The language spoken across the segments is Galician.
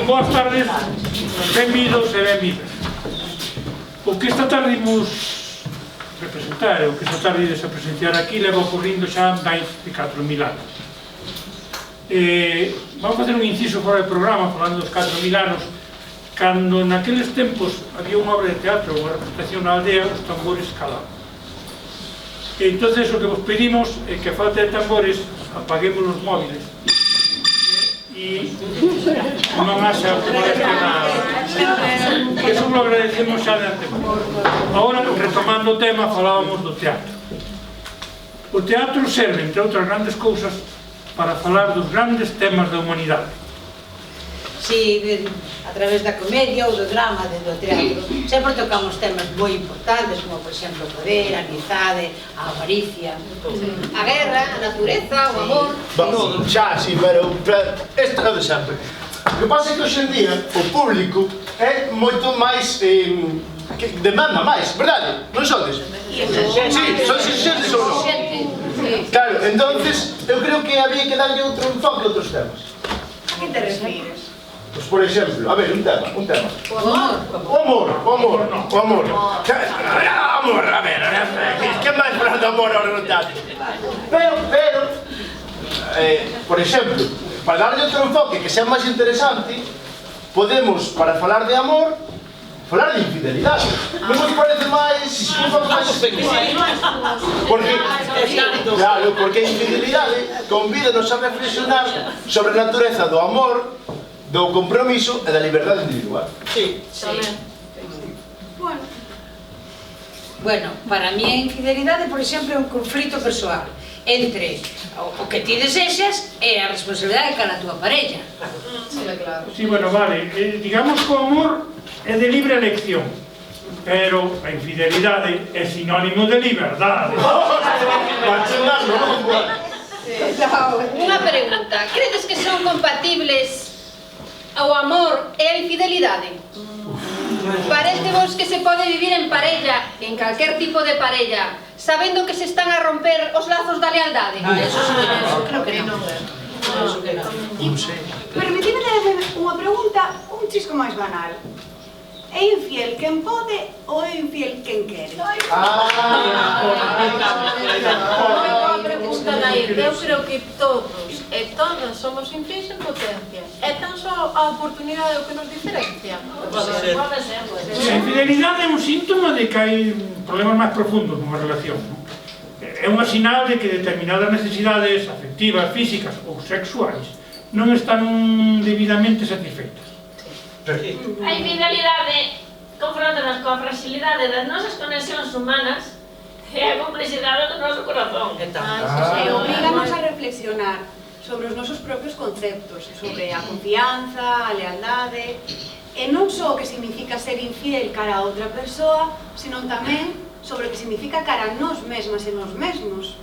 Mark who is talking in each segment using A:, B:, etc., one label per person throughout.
A: Boas tardes, benvidos e benvidas. O que esta tarde imos representar, o que esta tarde ides a presenciar aquí, leva ocorrindo xa máis de 4.000 anos. Vamos facer un inciso fora do programa, falando dos 4.000 anos, cando naqueles tempos había unha obra de teatro, unha representación na aldea, os tambores calaban. Entonces o que vos pedimos é que a falta de tambores apaguemos os móviles e non haxa molestia nada. Eso lo agradecemos xa de antemano. Agora, retomando o tema, falábamos do teatro. O teatro serve, entre outras grandes cousas, para falar dos grandes temas da humanidade.
B: Si, a través da comedia ou do drama do teatro, sempre tocamos temas moi importantes, como, por exemplo, o poder, a amizade, a avaricia, a guerra, a natureza, o amor...
C: Xa, sí, pero isto é de sempre. O que pasa é que hoxe en día o público é moito máis... demanda máis, verdade? Non sodes? Sí, sois exigentes ou non? Claro, entonces eu creo que había que darlle outro enfoque a outros temas.
B: A que te refires?
C: Pois, por exemplo, a ver, un tema.
B: O amor.
C: O amor. Amor, a ver, que máis falar de amor ahora no teatro? Pero, por exemplo, para darlle outro enfoque que sea máis interesante, podemos, para falar de amor, falar de infidelidade. Non nos parece máis... Porque a infidelidade convídanos a reflexionar sobre a natureza do amor, do compromiso e da liberdade individual.
B: Sí. Bueno, para mí a infidelidade, por exemplo, é un conflito persoal entre o que ti desexas e a responsabilidade cara a túa parella.
A: Sí, bueno, vale. Digamos que o amor é de libre elección, pero a infidelidade é sinónimo de liberdade.
D: Unha pregunta, credes que son compatibles o amor e a infidelidade? Parece vos que se pode vivir en parella, en calquer tipo de parella, sabendo que se están a romper os lazos da lealdade?
B: Eso sí, creo que non.
E: Permitime unha pregunta un chisco máis banal. É infiel quen pode ou é infiel quen quere?
F: Eu creo que todos e todas somos infies en potencia. É tan só a oportunidade o que nos diferencia.
A: A infidelidade é un síntoma de que hai problemas máis profundos nunha relación. É unha sinal de que determinadas necesidades afectivas, físicas ou sexuais non están debidamente satisfeitas.
G: A infidelidade confrontanos coa fragilidade das nosas conexións humanas e a complexidade do noso corazón.
E: Obriganos a reflexionar sobre os nosos propios conceptos, sobre a confianza, a lealdade, e non só o que significa ser infiel cara a outra persoa, senón tamén sobre o que significa cara a nós mesmas e nós mesmos.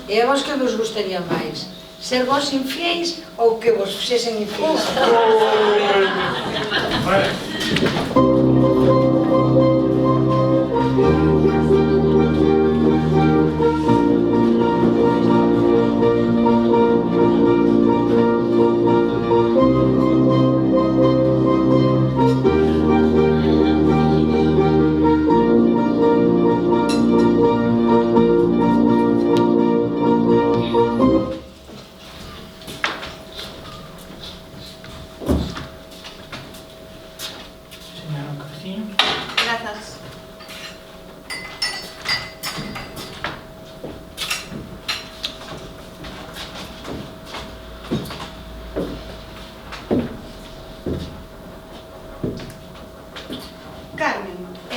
B: E a vos que vos gustaría máis? Ser vos infiéis ou que vos fixesen infiéis?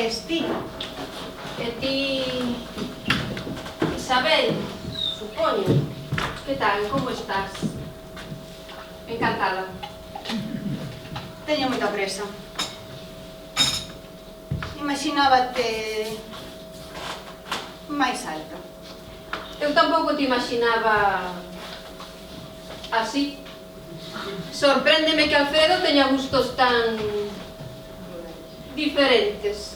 E: es ti.
F: E ti... Isabel, supoño. Que tal, como estás? Encantada.
E: Teño moita presa. Imaxinábate máis alta.
F: Eu tampouco te imaginaba así. Sorpréndeme que Alfredo teña gustos tan diferentes.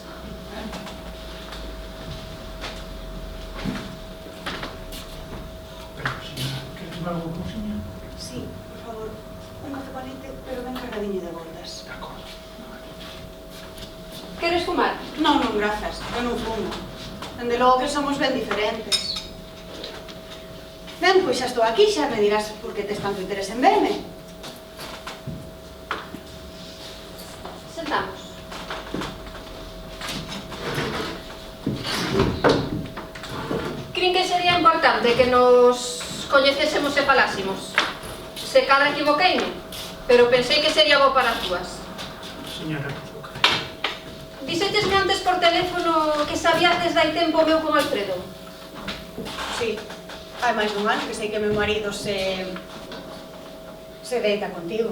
A: ¿Quieres tomar algo con señor?
E: Sí, por favor, un café con leite, pero ben cargadiño de voltas.
A: De acordo.
F: Queres fumar?
E: Non, non, grazas, eu non fumo. Dende logo que somos ben diferentes. Ben, pois xa estou aquí, xa me dirás por que tes tanto interés en verme.
F: Sentamos. Crin que sería importante que nos coñecésemos e falásemos. Se cadra equivoqueime, pero pensei que sería bo para as dúas.
A: Señora,
F: Dixéchesme antes por teléfono que sabías desde hai tempo o meu con Alfredo.
E: Sí, hai máis dun ano que sei que meu marido se deita contigo.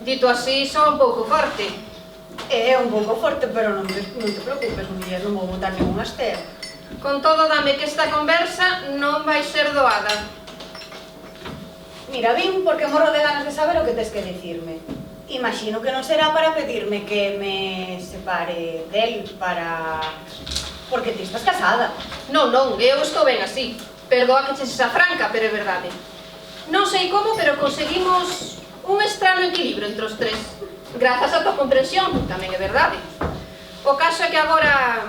F: Dito así, son un pouco forte.
E: É un pouco forte, pero non te preocupes, muller, non vou botar ningún astero.
F: Con todo, dame que esta conversa non vai ser doada.
E: Mira, vin porque morro de ganas de saber o que tes que dicirme. Imagino que non será para pedirme que me separe del, porque ti estás casada.
F: Non, non, eu estou ben así. Perdoa que cheses a franca, pero é verdade. Non sei como, pero conseguimos un estrano equilibrio entre os tres. Grazas a tua comprensión, tamén é verdade. O caso é que agora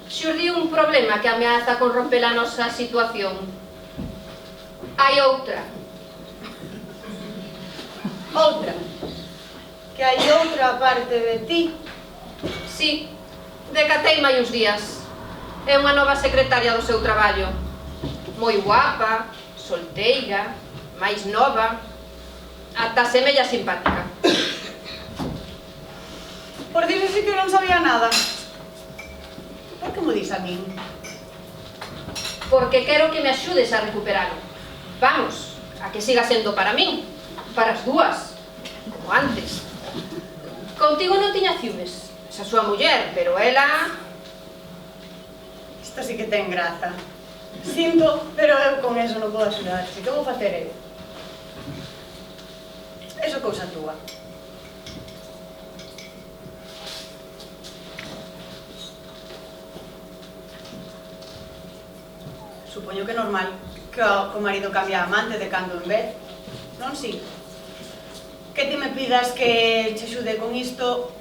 F: xurdiu un problema que ameaza con romper a nosa situación. Hai outra.
E: Outra. Que hai outra parte de ti.
F: Sí, decateime hai uns días. É unha nova secretaria do seu traballo. Moi guapa, solteira, máis nova, ata semella simpática.
E: Por dices que non sabía nada. Por que mo dis a min?
F: Porque quero que me axudes a recuperalo. Vamos, a que siga sendo para min, para as dúas, como antes. Contigo non tiña ciúmes, esa súa muller, pero ela...
E: Isto sí que ten graza. Sinto, pero eu con eso non podo axudar. Que vou facer eu? Eso é cousa túa. Supoño que é normal que o marido cambie a amante de cando en vez. Non si? Que ti me pidas que che axude con isto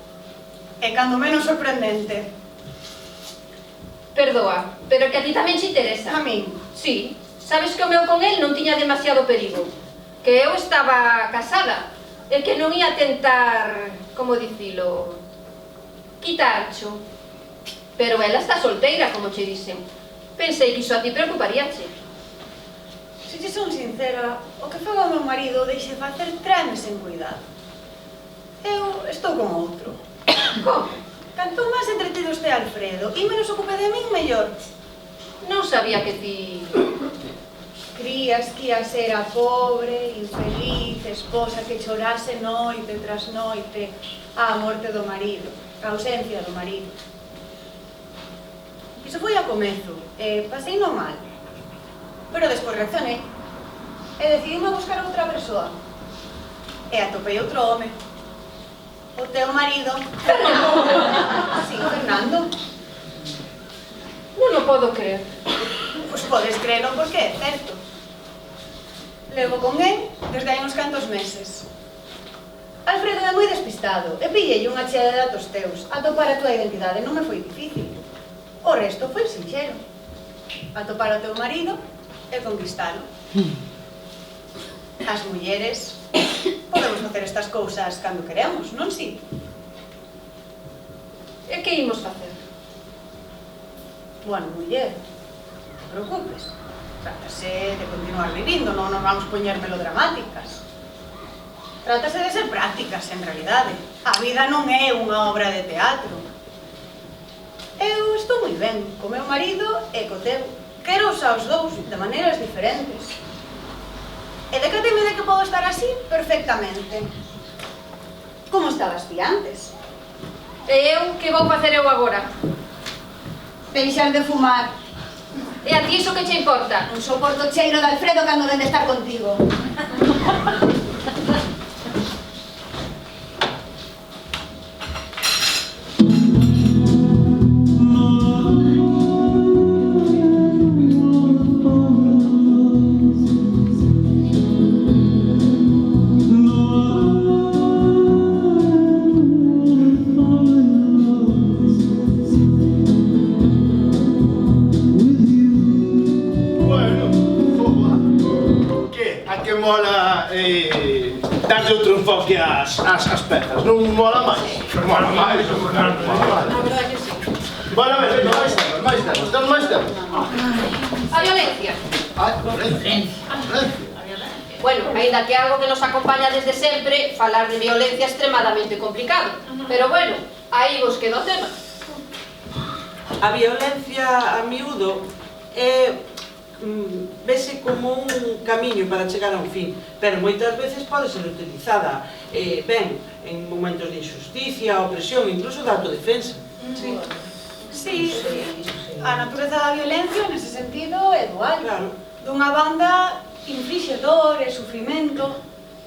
E: é cando menos sorprendente.
F: Perdoa, pero que a ti tamén te interesa.
E: A min?
F: Sí, sabes que o meu con el non tiña demasiado perigo. Que eu estaba casada e que non ia tentar, como dicilo, quitarcho. Pero ela está solteira, como che dixen. Pensei que iso a ti preocuparíache.
E: Se te son sincera, o que faga o meu marido deixe facer tráeme sen cuidado. Eu estou con outro.
F: Como?
E: Canto máis entretido este Alfredo e menos ocupe de min, mellor.
F: Non sabía que ti...
E: Crías que ia ser a pobre, infeliz, esposa que chorase noite tras noite a morte do marido, a ausencia do marido. Iso foi a comezo, e pasei no mal. Pero despois reaccionei e decidime buscar outra persoa. E atopei outro home. O teu marido. Sí, Fernando.
F: Non o podo creer.
E: Pois podes creerlo porque é certo. Levo con él desde hai uns cantos meses. Alfredo é moi despistado e pillei unha chea de datos teus. Atopar a tua identidade non me foi difícil. O resto foi sinxero. Atopar o teu marido e conquistalo. As mulleres podemos facer estas cousas cando queremos, non si?
F: E que imos facer?
E: Bueno, muller, non te preocupes. Trátase de continuar vivindo, non nos vamos poñer melodramáticas. Trátase de ser prácticas, en realidade. A vida non é unha obra de teatro. Eu estou moi ben co meu marido e co teu. Quero aos dous de maneiras diferentes. E decáteme de que podo estar así perfectamente. Como estabas ti antes?
F: E eu, que vou facer eu agora?
E: Deixar de fumar.
F: E a ti iso que che importa?
E: Non soporto o cheiro de Alfredo cando ven de estar contigo.
C: Mola darlle outro enfoque ás pezas, non mola máis? Mola máis,
B: A verdade que sí.
C: Bueno, a ver, máis temos, temos máis temos.
F: A violencia.
C: Violencia.
F: Bueno, ainda que é algo que nos acompaña desde sempre, falar de violencia é extremadamente complicado. Pero bueno, aí vos quedo o tema.
H: A violencia a miúdo vese como un camiño para chegar a un fin, pero moitas veces pode ser utilizada ben en momentos de injusticia, opresión, incluso de autodefensa.
E: Sí, a natureza da violencia nese sentido é dual.
H: Claro.
E: Dunha banda inflixe dor e sufrimento,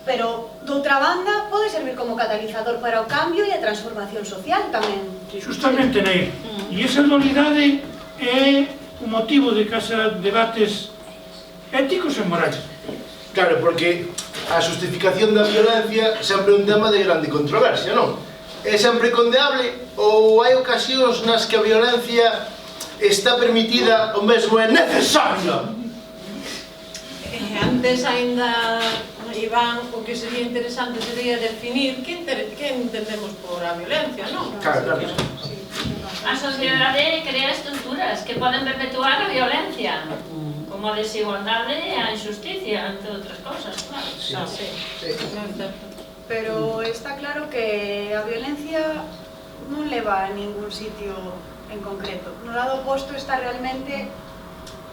E: pero doutra banda pode servir como catalizador para o cambio e a transformación social tamén.
A: Justamente, Neir. E esa dualidade é o motivo de que haxa debates éticos e morais.
C: Claro, porque a justificación da violencia sempre é un tema de grande controversia, non? É sempre condeable ou hai ocasións nas que a violencia está permitida ou mesmo é necesaria?
I: Antes ainda, Iván, o que sería interesante sería definir que entendemos por a violencia, non?
C: Claro.
G: A sociedade crea estruturas que poden perpetuar a violencia, como a desigualdade e a injusticia, entre outras cousas, claro.
E: Pero está claro que a violencia non leva a ningún sitio en concreto. No lado oposto está realmente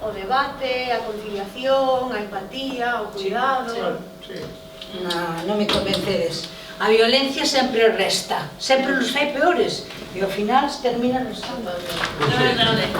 E: o debate, a conciliación, a empatía, o cuidado.
B: Non me convencedes. A violencia sempre resta, sempre nos fai peores e ao final se termina restando.
G: É verdade.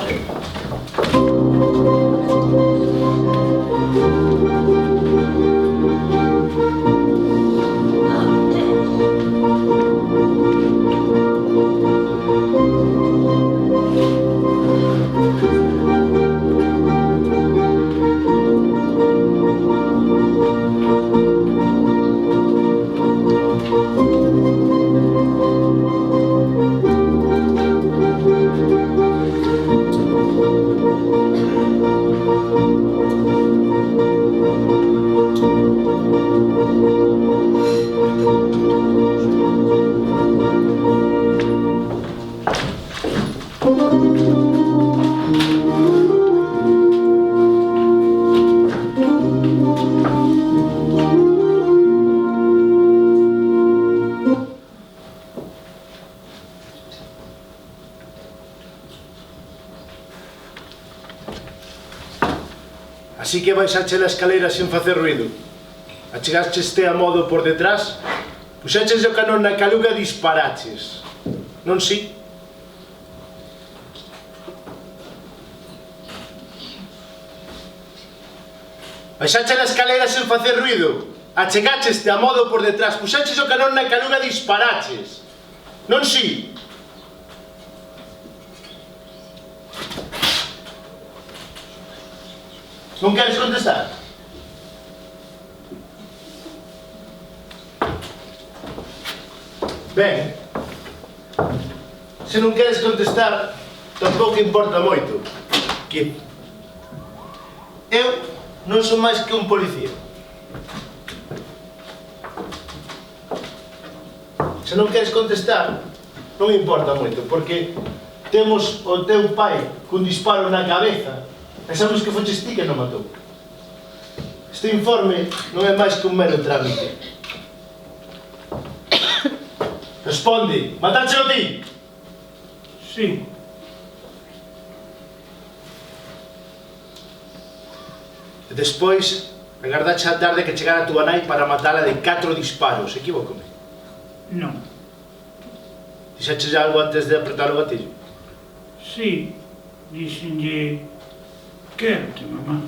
C: Así que baixache a escalera sen facer ruido. Achegaste a modo por detrás, puxaches o canón na caluga e disparaches. Non si? Baixache a escalera sen facer ruido. Achegaches a modo por detrás, puxaches o canón na caluga e disparaches. Non si? Non queres contestar? Ben, se non queres contestar, tampouco importa moito. Que eu non son máis que un policía. Se non queres contestar, non importa moito, porque temos o teu pai cun disparo na cabeza. Pensamos que foches ti que non matou. Este informe non é máis que un mero trámite. Responde, matáchelo ti?
A: Sí.
C: Despois, agardache a tarde que chegara a túa nai para matala de 4 disparos, equivócome?
A: Non.
C: Dixeches algo antes de apretar o gatillo?
A: Sí, dixenlle, quérote, mamá.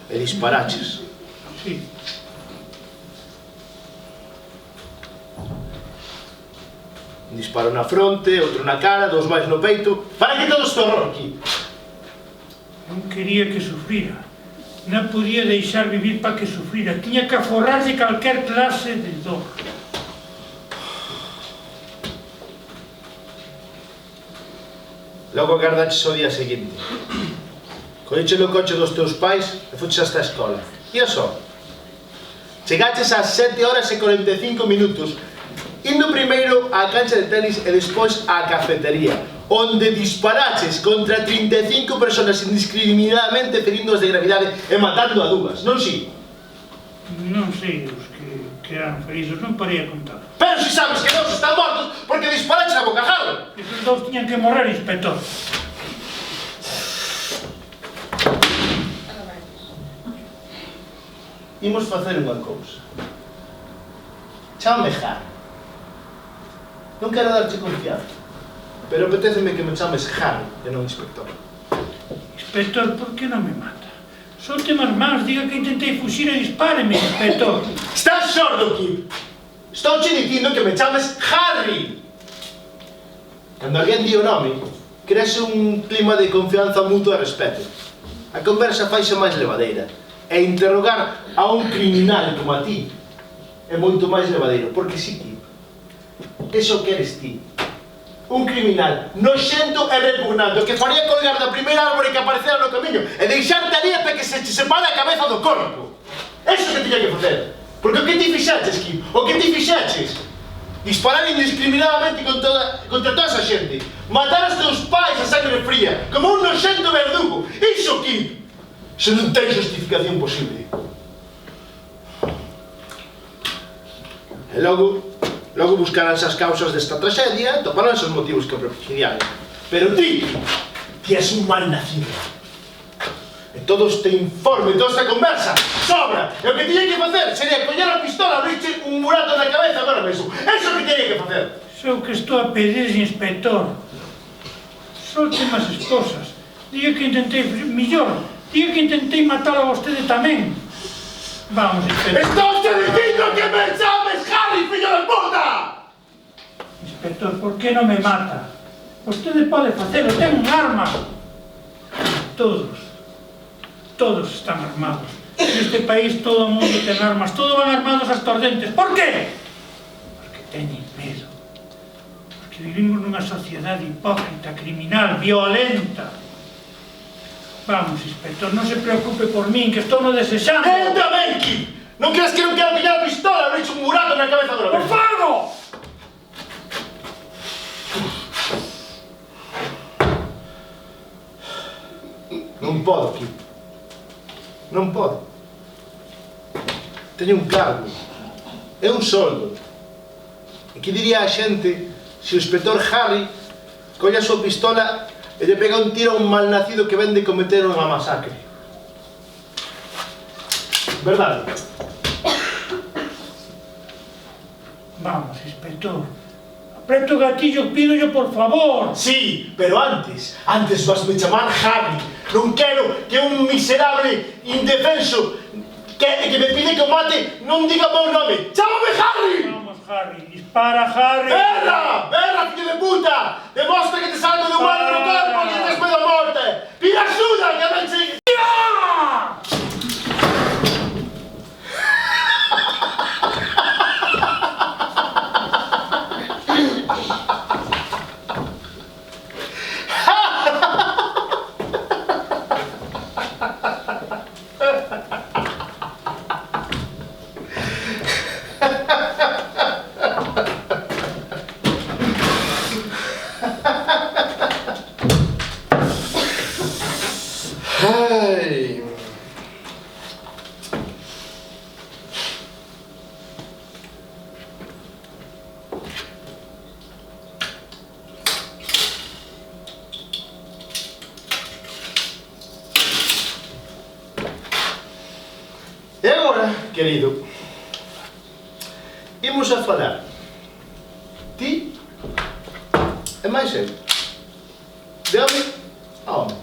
C: E disparaches.
A: Sí.
C: Un disparo na fronte, outro na cara, 2 máis no peito. Para que todo este horror aquí?
A: Non quería que sufrira. Non podía deixar vivir para que sufrira. Tiña que aforrarlle calquer clase de dor.
C: Logo agardaches o día seguinte. Colleches no coche dos teus pais e fuches hasta a escola. E só. Chegaches ás 7 horas e 45 minutos, indo primeiro á cancha de tenis e despois á cafetería, onde disparaches contra 35 personas indiscriminadamente, ferindoas de gravidade e matando a 2, non si?
A: Non sei os que eran feridos, non parei a contar.
C: Pero si sabes que 2 están mortos porque disparaches a bocajarro!
A: Esos 2 tiñan que morrer, inspector.
C: Imos facer unha cousa. Chámame Harry. Non quero darche confianza, pero apetéceme que me chames Harry e non inspector.
A: Inspector, por que non me mata? Solte as mans, diga que intentei fuxir e dispáreme, inspector.
C: Estás sordo, Kip? Estou che dicindo que me chames Harry. Cando alguén di o nome, crease un clima de confianza mutua e respeto. A conversa faise máis levadeira. E interrogar a un criminal como a ti é moito máis levadeiro, porque si, Kip, eso que eres ti. Un criminal noxento e repugnante que faría colgar da primeira árbore que aparecera no camiño e deixarte ali ata que se te separa a cabeza do corpo. Eso que tiña que facer. Porque o que ti fixaches, Kip, o que ti fixaches, disparar indiscriminadamente contra toda esa xente, matar os teus pais a sangre fría, como un noxento verdugo. Iso, Kip, se non ten justificación posible. E logo buscaránse as causas desta traxedia, toparánse os motivos que o propiciaron. Pero ti és un mal nacido. E todo este informe, toda esta conversa, sobra. E o que tiña que facer sería coller a pistola, abrirche un burato na cabeza agora mesmo. Eso que tiña que facer.
A: Sou que estou a pedir, inspector. Solte as esposas. Diga que intentei millor. Diga que intentei matar a vostede tamén. Vamos, inspector.
C: Estou te dicindo que me chames Harry, fillo de puta!
A: Inspector, por que non me mata? Vostede pode facelo, ten un arma. Todos están armados. Neste país todo o mundo ten armas, todos van armados hasta os dentes. Por qué? Porque teñen medo. Porque vivimos nunha sociedade hipócrita, criminal, violenta. Vamos, inspector, non se preocupe por min, que estou no desexando.
C: Eu tamén, Kip! Non crees que non quero pillar a pistola, abrirche un burato na cabeza agora
A: Por
C: mesmo?
A: fago!
C: Non podo, Kip. Non podo. Teño un cargo. É un soldo. E que diría a xente se o inspector Harry colle a súa pistola e lle pega un tiro a un malnacido que vende cometer unha masacre? Verdade?
A: Vamos, inspector. Apreto o gatillo, pídolle por favor.
C: Sí, pero antes vasme chamar Harry. Non quero que un miserable indefenso que me pide que o mate non diga o meu nome. Chámame Harry!
A: Vamos, Harry, dispara, Harry.
C: Berra, fillo de puta! Demostra que te salgo de humano no corpo que tes medo a morte! Pide axuda, que non sei... querido, imos a falar ti e máis eu, de home a home,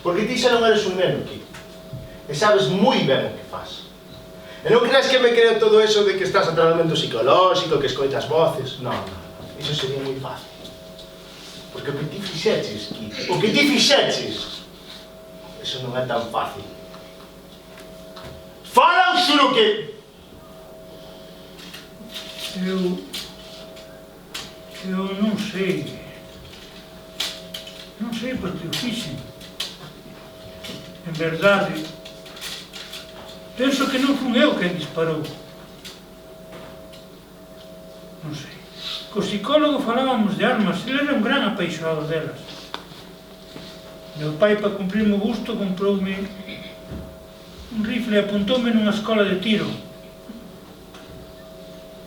C: porque ti xa non eres un neno aquí e sabes moi ben o que faz. E non creas que me creo todo eso de que estás a tratamento psicolóxico, que escoitas voces. Non, iso sería moi fácil. Porque o que ti fixeches, Kiko, o que ti fixeches, eso non é tan fácil. Fala ou xuro que...
A: Eu non sei. Non sei porque o fixen. En verdade, penso que non fun eu quen disparou. Non sei. Co psicólogo falábamos de armas, ele era un gran apaixonado delas. Meu pai, para cumprirme o gusto, comproume un rifle e apuntoume nunha escola de tiro.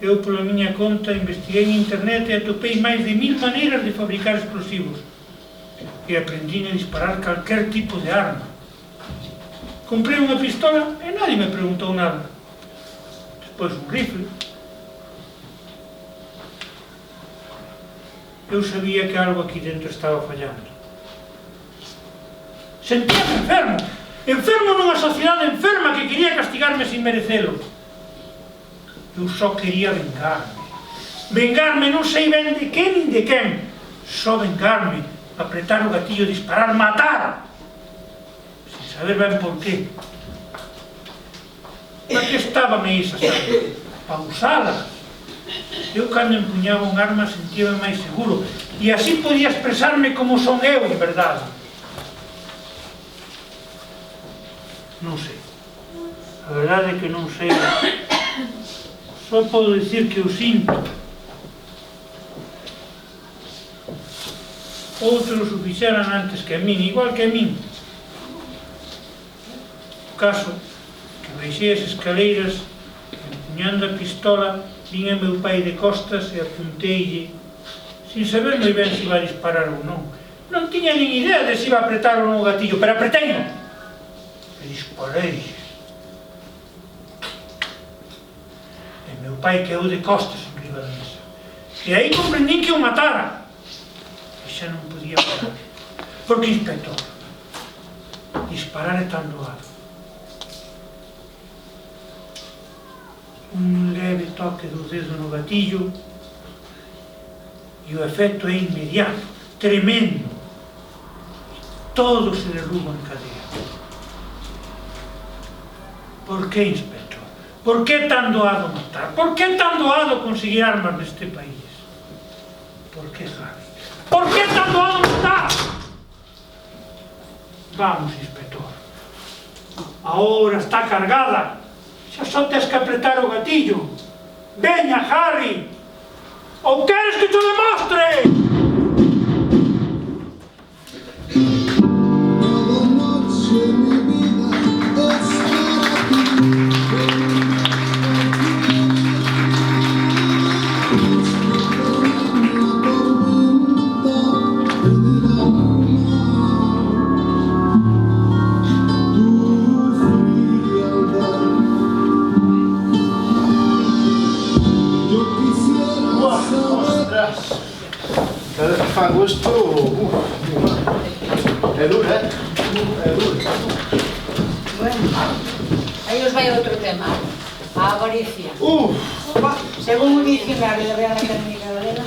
A: Eu, pola miña conta, investiguei en internet e atopei máis de 1000 maneiras de fabricar explosivos. E aprendín a disparar calquer tipo de arma. Comprei unha pistola e nadie me preguntou nada. Despois un rifle. Eu sabía que algo aquí dentro estaba fallando. Sentíame enfermo. Enfermo nunha sociedade enferma que quería castigarme sin merecelo. Eu só quería vengarme. Vengarme non sei ben de quen nin de quen. Só vengarme, apretar o gatillo, disparar, matar. Sin saber ben por qué. Para que estábame esas armas? Para usalas. Eu, cando empuñaba un arma, sentíame máis seguro. E así podía expresarme como son eu, en verdade. Non sei. A verdade é que non sei. Só podo dicir que o sinto. Outros o fixeran antes que a min, igual que a min. O caso, que baixei as escaleiras, empuñando a pistola, vin a meu pai de costas e apunteille, sin saber moi ben se iba a disparar ou non. Non tiña nin idea de se iba a apretar ou non o gatillo, pero apretei-no. E disparei. E meu pai quedou de costas en riba da mesa. E aí comprendín que o matara. E xa non podía parar. Porque, inspector, disparar é tan doado. Un leve toque do dedo no gatillo e o efecto é inmediato, tremendo. Todo se derruba en cadea. Por que, inspector? Por que tan doado matar? Por que tan doado conseguir armas neste país? Por que, Javi? Por que tan doado matar? Vamos, inspector. A hora está cargada. Xa só tens que apretar o gatillo. Veña, Harry! Ou queres que te demostre?
C: Fago isto... é duro, é? É duro.
B: Bueno, aí os vai outro tema. A avaricia. Según o dicionario da Real Academia Galega,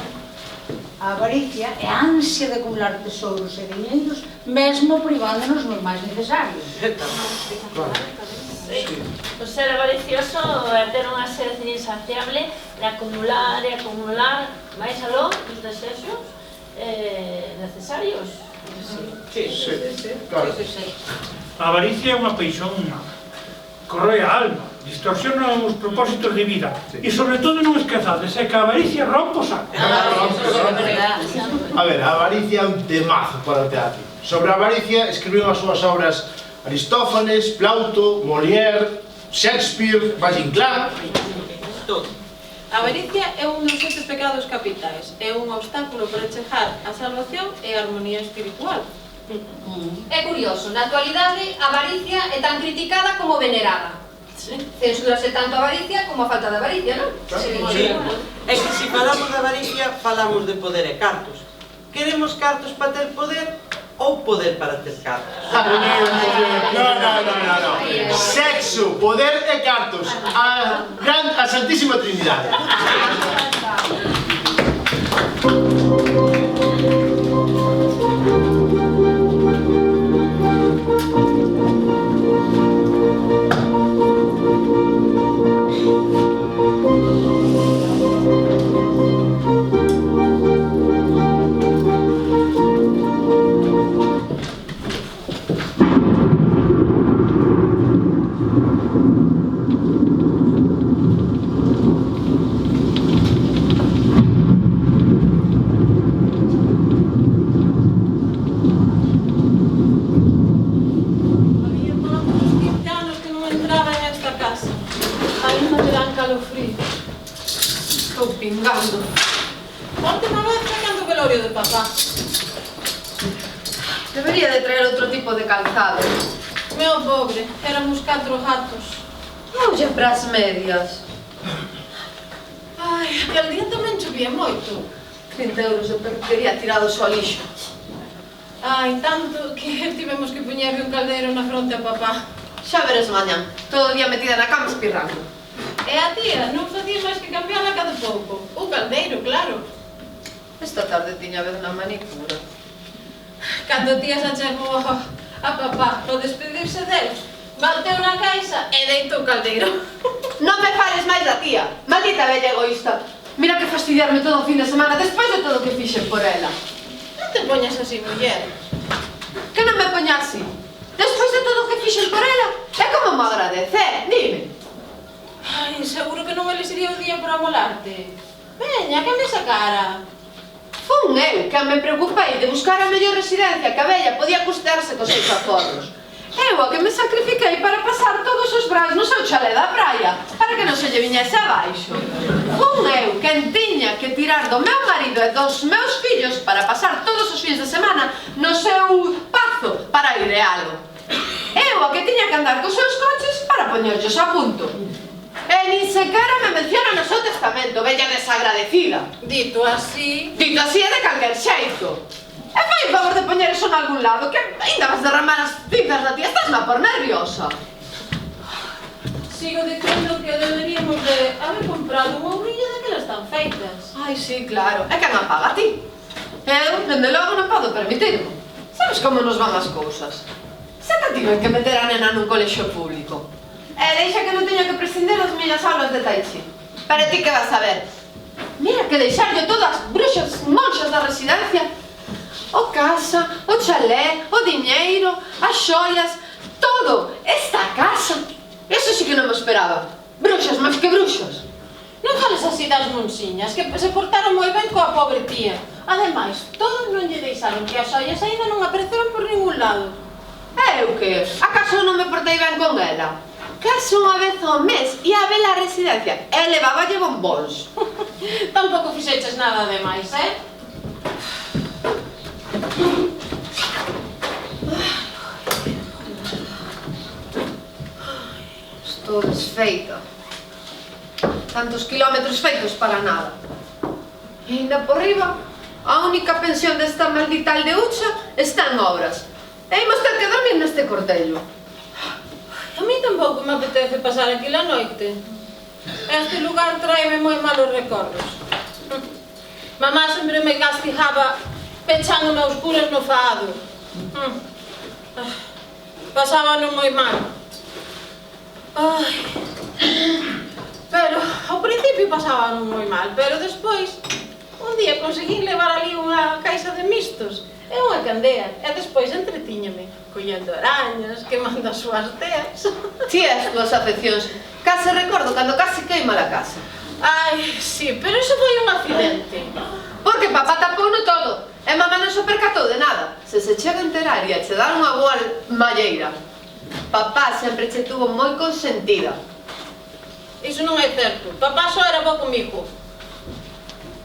B: a avaricia é a ansia de acumular tesouros e diñeiros, mesmo privándonos nos máis necesarios.
G: O ser avaricioso é ter unha sede insaciable de acumular e acumular máis aló dos desexos necesarios.
C: Sí, claro.
A: A avaricia é unha paixón corroe a alma, distorsiona os propósitos de vida e, sobre todo, non esquezades, é que a avaricia rompe o saco.
C: A ver, a avaricia é un temazo para o teatro. Sobre a avaricia escribiu as súas obras Aristófanes, Plauto, Molière, Shakespeare, Valle-Inclán.
I: A avaricia é un dos 7 pecados capitais, é un obstáculo para chegar á salvación e á armonía espiritual.
F: É curioso, na actualidade a avaricia é tan criticada como venerada. Censúrase tanto a avaricia como a falta de avaricia, non?
H: Sí. É que se falamos de avaricia, falamos de poder e cartos. Queremos cartos para ter poder ou poder para ter cartos?
C: No. Sexo, poder e cartos. A Santísima Trinidade.
I: Estou pingando. Última vez cando o velorio de papá. Debería de traer outro tipo de calzado. Meu pobre, éramos 4 gatos. Non lle pras medias. Ai, aquel día tamén chovía moito. 30 euros de perruquería tirados ao lixo. Ai, tanto que tivemos que poñerle un caldeiro na fronte a papá. Xa veres mañán, todo o día metida na cama espirrando. E a tía non facía máis que cambiarla cada pouco. O caldeiro, claro. Esta tarde tiña vez na manicura. Cando a tía se achegou a papá para despedirse del, bateu na caixa e deitou o caldeiro.
J: Non me fales máis da tía, maldita bella egoísta. Mira que fastidiarme todo o fin de semana despois de todo o que fixen por ela.
I: Non te poñas así, muller.
J: Que non me poña así? Despois de todo o que fixen por ela, é como me agradecer, dime.
I: Ai, seguro que non elixiría o día para molarte. Veña, que me sacara.
J: Fun eu que me preocupei de buscar a mellor residencia que a vella podía custearse cos seus aforros. Eu a que me sacrifiquei para pasar todos os brás no seu chalé da praia, para que non se lle viñese abaixo. Fun eu quen tiña que tirar do meu marido e dos meus fillos para pasar todos os fins de semana no seu pazo para airealo. Eu a que tiña que andar cos seus coches para poñerllos a punto. E nin sequera me menciona no seu testamento, bella desagradecida.
I: Dito así
J: é de calquer xeito. E fai o favor de poñer eso en algún lado, que ainda vas derramar as cinzas da tía, estás má por nerviosa.
I: Sigo dicindo que deberíamos de haber comprado unha obrilla daquelas tan feitas.
J: Ai, sí, claro. E quen a paga a ti? Eu, dende logo, non podo permitirlo. Sabes como nos van as cousas? Se te tiven que meter a nena nun colexio público. E deixa que non teño que prescindir das miñas aulas de Tai Chi. Pero ti que vas a ver? Mira que deixarlle todas as bruxas monxas da residencia. O casa, o chalé, o diñeiro, as xoias, todo. Esta casa. Eso sí que non me esperaba. Bruxas, máis que bruxas.
I: Non fales así das monsiñas, que se portaron moi ben coa pobre tía. Ademais, todos non lle deixaron que as xoias ainda non apareceron por ningún lado.
J: Eu que? Acaso non me portei ben con ela? Case unha vez ao mes ia a vela a residencia e leváballe bombóns.
I: Tampouco fixeches nada de máis,
J: Estou desfeita. Tantos kilómetros feitos para nada. E ainda por riba, a única pensión desta maldita aldeucha está en obras. E imos ter que dormir neste cortello.
I: A mí tampouco me apetece pasar aquí la noite. Este lugar traeme moi malos recordos. Mamá sempre me castigaba pechándome a oscuras no fado. Pasábano moi mal. Ai. Pero ao principio pasábano moi mal, pero despois un día conseguín levar ali unha caixa de mistos e unha candea, e despois entretíñame collendo arañas, quemando as súas teas.
J: Ti as túas afeccións. Case recordo cando case queima a casa.
I: Ai, sí, pero iso foi un accidente.
J: Porque papá tapouno todo e mamá non se percatou de nada. Se chega a enterar e a che dar unha boa malleira. Papá sempre che tuvo moi consentida.
I: Iso non é certo. Papá só era bo comigo.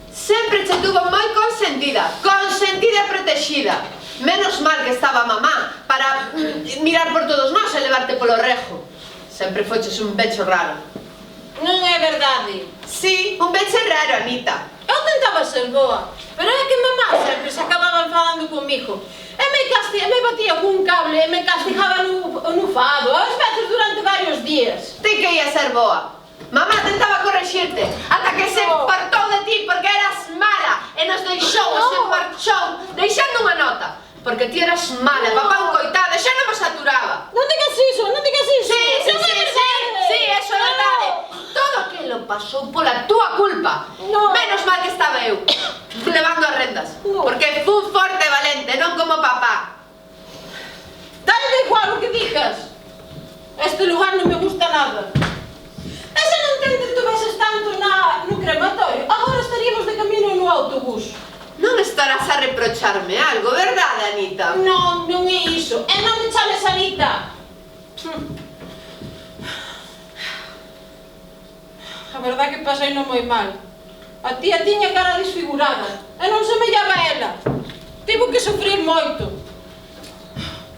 J: Sempre che tuvo moi consentida e protexida. Menos mal que estaba mamá para mirar por todos nós e levarte polo rejo. Sempre foches un becho raro.
I: Non é verdade.
J: Sí, un becho raro, Anita.
I: Eu tentaba ser boa, pero é que mamá sempre se acababa enfadando comigo. E me batía cun cable e me castigaba no fado, ás veces durante varios días.
J: Ti que ia ser boa. Mamá tentaba corregirte, ata que se fartou de ti porque eras mala e nos deixou e se marchou, deixando unha nota. Porque ti eras mala, papá un coitado, xa non vos aturaba.
I: Non digas iso, non digas iso.
J: Sí, eso é verdade. Todo aquilo pasou pola túa culpa. Menos mal que estaba eu, levando as rendas. Porque fun forte e valente, non como papá.
I: Dale igual o que digas. Este lugar non me gusta nada. E se non te entretuveses tanto no crematorio, agora estaríamos de camino no autobús.
J: Non estarás a reprocharme algo, verdade, Anita?
I: Non, non é iso. E non me chames Anita. A verdade que pasei non moi mal. A tía tiña cara desfigurada e non semellaba a ela. Tivo que sufrir moito.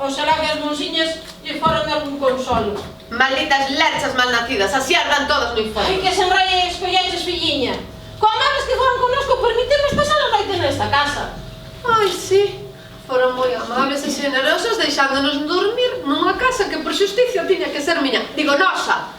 I: Oxalá que as monsiñas lle foran de algún consolo.
J: Malditas lerchas malnacidas, así ardan todos no inferno.
I: Ai, que se enraie e escolleches, filliña. Coa amables que foron connosco, permitirnos pasar a noite nesta casa.
J: Ai, sí. Foron moi amables e generosos deixándonos dormir nunha casa que por xusticia tiña que ser miña. Digo, nosa.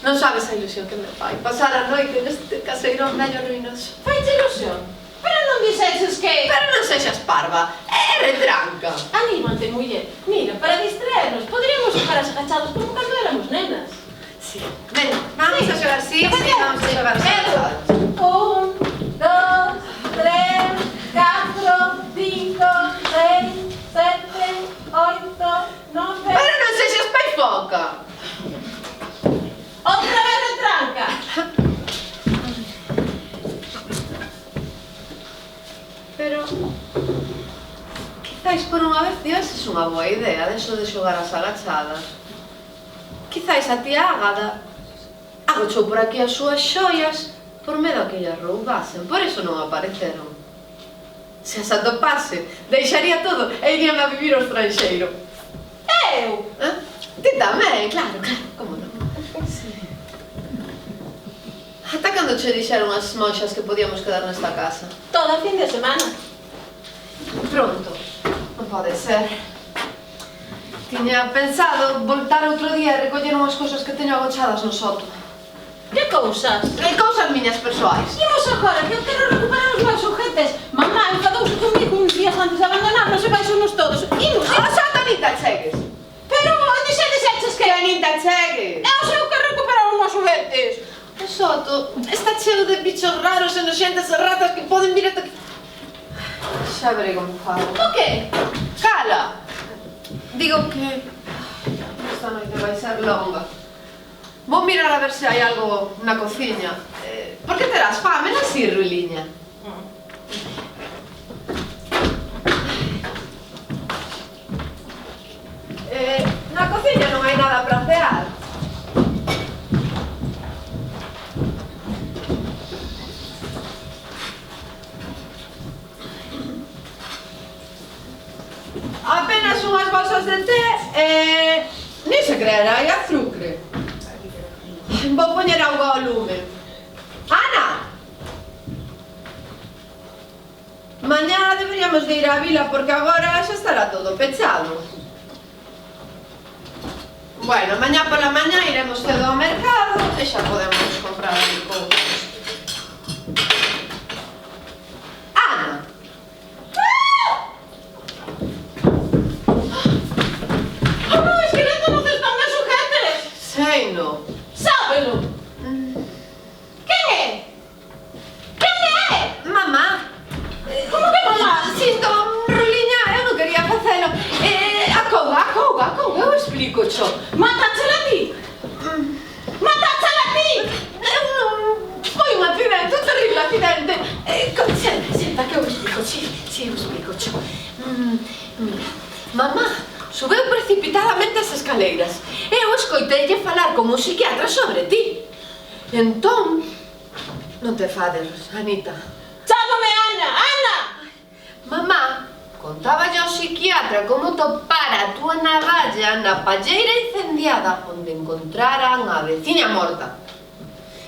J: Non sabes a ilusión que me fai pasar a noite neste caseirón vello ruinoso.
I: Faiche ilusión? Pero non dixeches que...
J: Pero non sexas parva, é retranca.
I: Anímate, muller. Mira, para distraernos, poderíamos xogar as agachados como cando éramos nenas.
J: Sí. Venga, vamos a xogar, sí, vamos a xogar as agachadas.
I: 1, 2, 3, 4, 5, 6, 7, 8, 9...
J: Pero non sexas paifoca.
I: Outra vez retranca.
J: Pero... Quizáis por unha vez tivesses unha boa idea deso de xogar as agachadas. Quizáis a tía Ágada agochou por aquí as súas xoias por medo a que llas roubasen, por iso non apareceron. Se as atopase, deixaría todo e irían a vivir ao estranxeiro.
I: Eu?
J: Ti tamén, claro, como non? Ata cando che dixeron as monxas que podíamos quedar nesta casa?
I: Todo fin de semana.
J: Pronto. Non pode ser. Tiña pensado voltar outro día e recoller unhas cousas que teño agochadas no soto.
I: Que cousas?
J: Cousas miñas persoais.
I: Imos agora, que eu quero recuperar os meus xuguetes. Mamá enfadouse comigo uns días antes de abandonarnos e baixonos todos. Imos,
J: O soto nin te chegues.
I: Pero dixeches que...
J: Que nin te chegues.
I: Eu sei que recuperar os meus xuguetes.
J: O soto está cheo de bichos raros e noxentas e ratas que poden vir ata aquí. Xa verei como falo.
I: O que?
J: Cala! Digo que... esta noite vai ser longa. Vou mirar a ver se hai algo na cociña. Por que terás fame, non si, Ruiliña? Na cociña non hai nada para cear. Apenas unhas bolsas de té e... Ni se creerá, hai azucre. Vou poñer auga ao lume. Ana! Mañá deberíamos de ir á vila porque agora xa estará todo pechado. Bueno, mañá pola mañá iremos cedo ao mercado e xa podemos comprar aí cousas. Ana! Seino.
I: Sábelo. Quen é? Quen é?
J: Mamá.
I: Como que mamá?
J: Sinto, Ruliña, eu non quería facelo. Acouga, eu explico xo.
I: Matáchela a ti? Matáchela a ti?
J: Eu non... Foi un accidente, un terrible accidente. Senta, que eu explico, si, eu explico xo. Mira, mamá subeu precipitadamente as escaleiras. Eu escoiteille falar como un psiquiatra sobre ti. Entón... Non te fades, Anita.
I: Chámame Ana, Ana!
J: Mamá, con Contáballe ao psiquiatra como topara a túa navalla na palleira incendiada onde encontraran a veciña morta.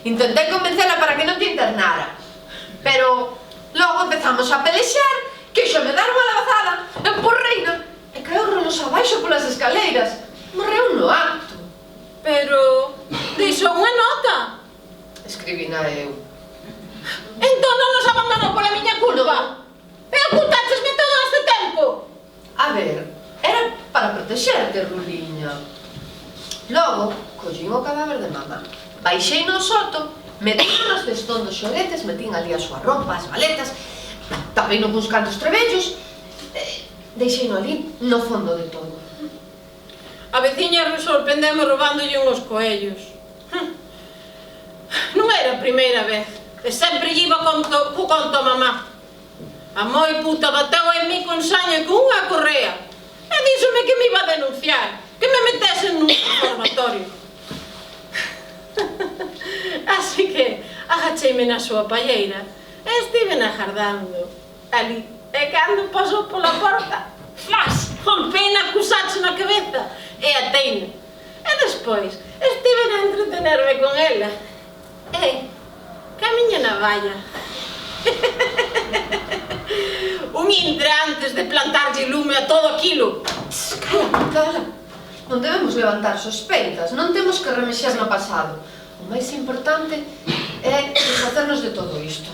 J: Intentei convencela para que non te internara, pero logo empezamos a pelexar, quixome dar unha labazada, empurreina e caeu relos abaixo polas escaleiras. Morreu no acto.
I: Pero deixou unha nota.
J: Escribina eu.
I: Entón non nos abandonou pola miña culpa. E ocultáchesme todo este tempo.
J: A ver, era para protexerte, Ruliña. Logo, collín o cadáver de mamá, baixei no soto, metín nos cestón dos xoguetes, metín ali a súa roupa, as maletas, tapei no cuns cantos trebellos, deixei no ali, no fondo de todo.
I: A veciña sorprendeme roubándolle unhos coellos. Non era a primeira vez, e sempre lle iba co conto a mamá. A moi puta bateu en mí con saña con unha correa e díxome que me iba a denunciar, que me metesen nun reformatorio. Así que agacheime na súa palleira e estive agardando ali. E cando pasou pola porta, flash, golpeina cusacho na cabeza e ateina. E despois estive a entretenerme con ela. E camiña na valla. Un intre antes de plantarlle lume a todo aquilo.
J: Cala, non debemos levantar sospeitas, non temos que remexer no pasado. O máis importante é desfacernos de todo isto.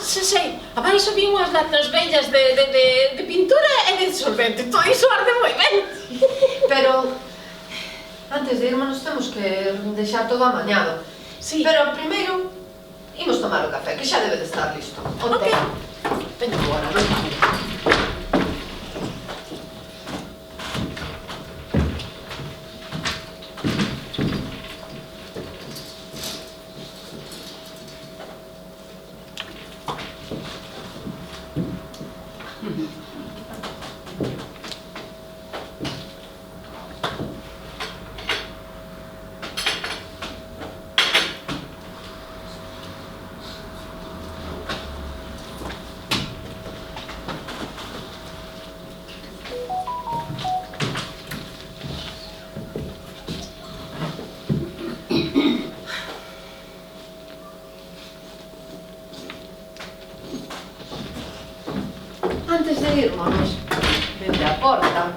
I: Sei, abaixo vi unhas latas vellas de pintura e de solvente. Todo iso arde moi ben.
J: Pero antes de irmos temos que deixar todo amañado.
I: Sí.
J: Pero primeiro imos tomar o café, que xa debe de estar listo. O té. Veño agora, non? Antes de irmos, dende a porta,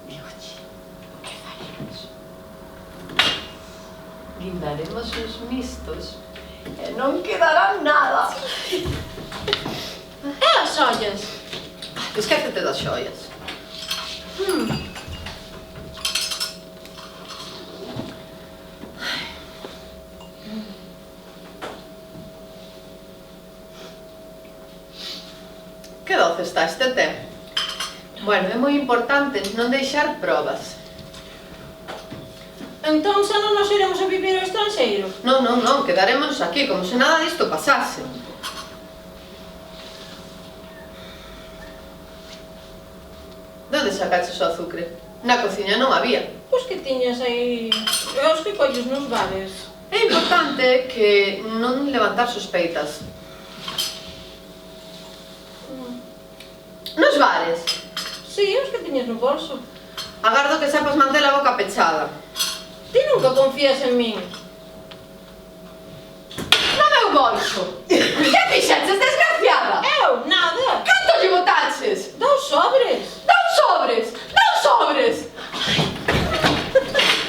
J: dígoche, o que faremos? Guindaremos os mistos e non quedará nada.
I: E as ollas?
J: Esquécete das xoias. Que doce está este té. Bueno, é moi importante non deixar probas.
I: Entón xa non nos iremos a vivir ao estranxeiro?
J: Non, non, non, quedaremos aquí como se nada disto pasase. De onde sacaches o azucre? Na cociña non había.
I: Pois que tiñas aí... os que colles nos bares.
J: É importante que non levantar sospeitas. Nos bares?
I: Sí, os que tiñas no bolso.
J: Agardo que sepas manter a boca pechada.
I: Ti nunca confías en min.
J: No meu bolso! Que fixeches, desgraciada?
I: Eu? Nada.
J: Canto lle botaches?
I: 2 sobres.
J: 2 sobres! 2 sobres!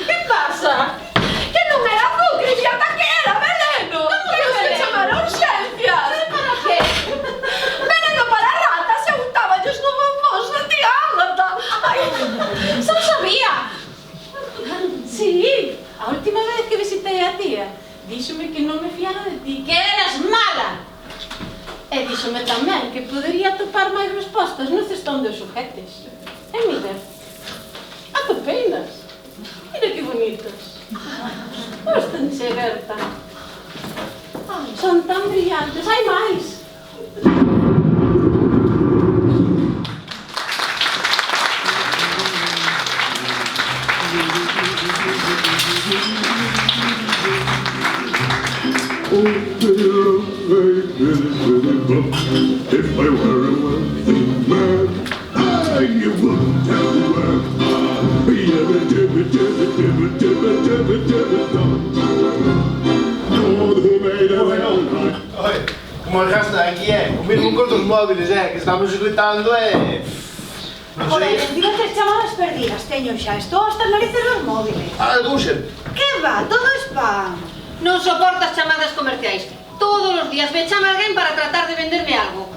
I: Que pasa?
J: Que non era azucre, fiata que era veneno! Temos que chamar a urxencias!
I: Para que?
J: Veneno para ratas e untáballos no bombós da tía Ágata!
I: Xa o sabía. Sí, a última vez que visitei a tía, díxome que non me fiara de ti, que eras mala. E díxome tamén que podería atopar máis respostas no cestón dos xuguetes. E mira, atopeinas. Mira que bonitos. Góstanse, Berta. Ai, son tan brillantes, hai máis.
K: If I were a wealthy man, you wouldn't have to work.
C: Como el resto de aquí, o mismo con los móviles, que estamos escutando,
E: Por aí, encima tres chamadas perdidas, teño xa, estou hasta as narices dos móviles.
C: Algún ser.
E: Que va, todo spam.
F: Non soporto as chamadas comerciais. Todos os días me chama alguén para tratar de venderme algo.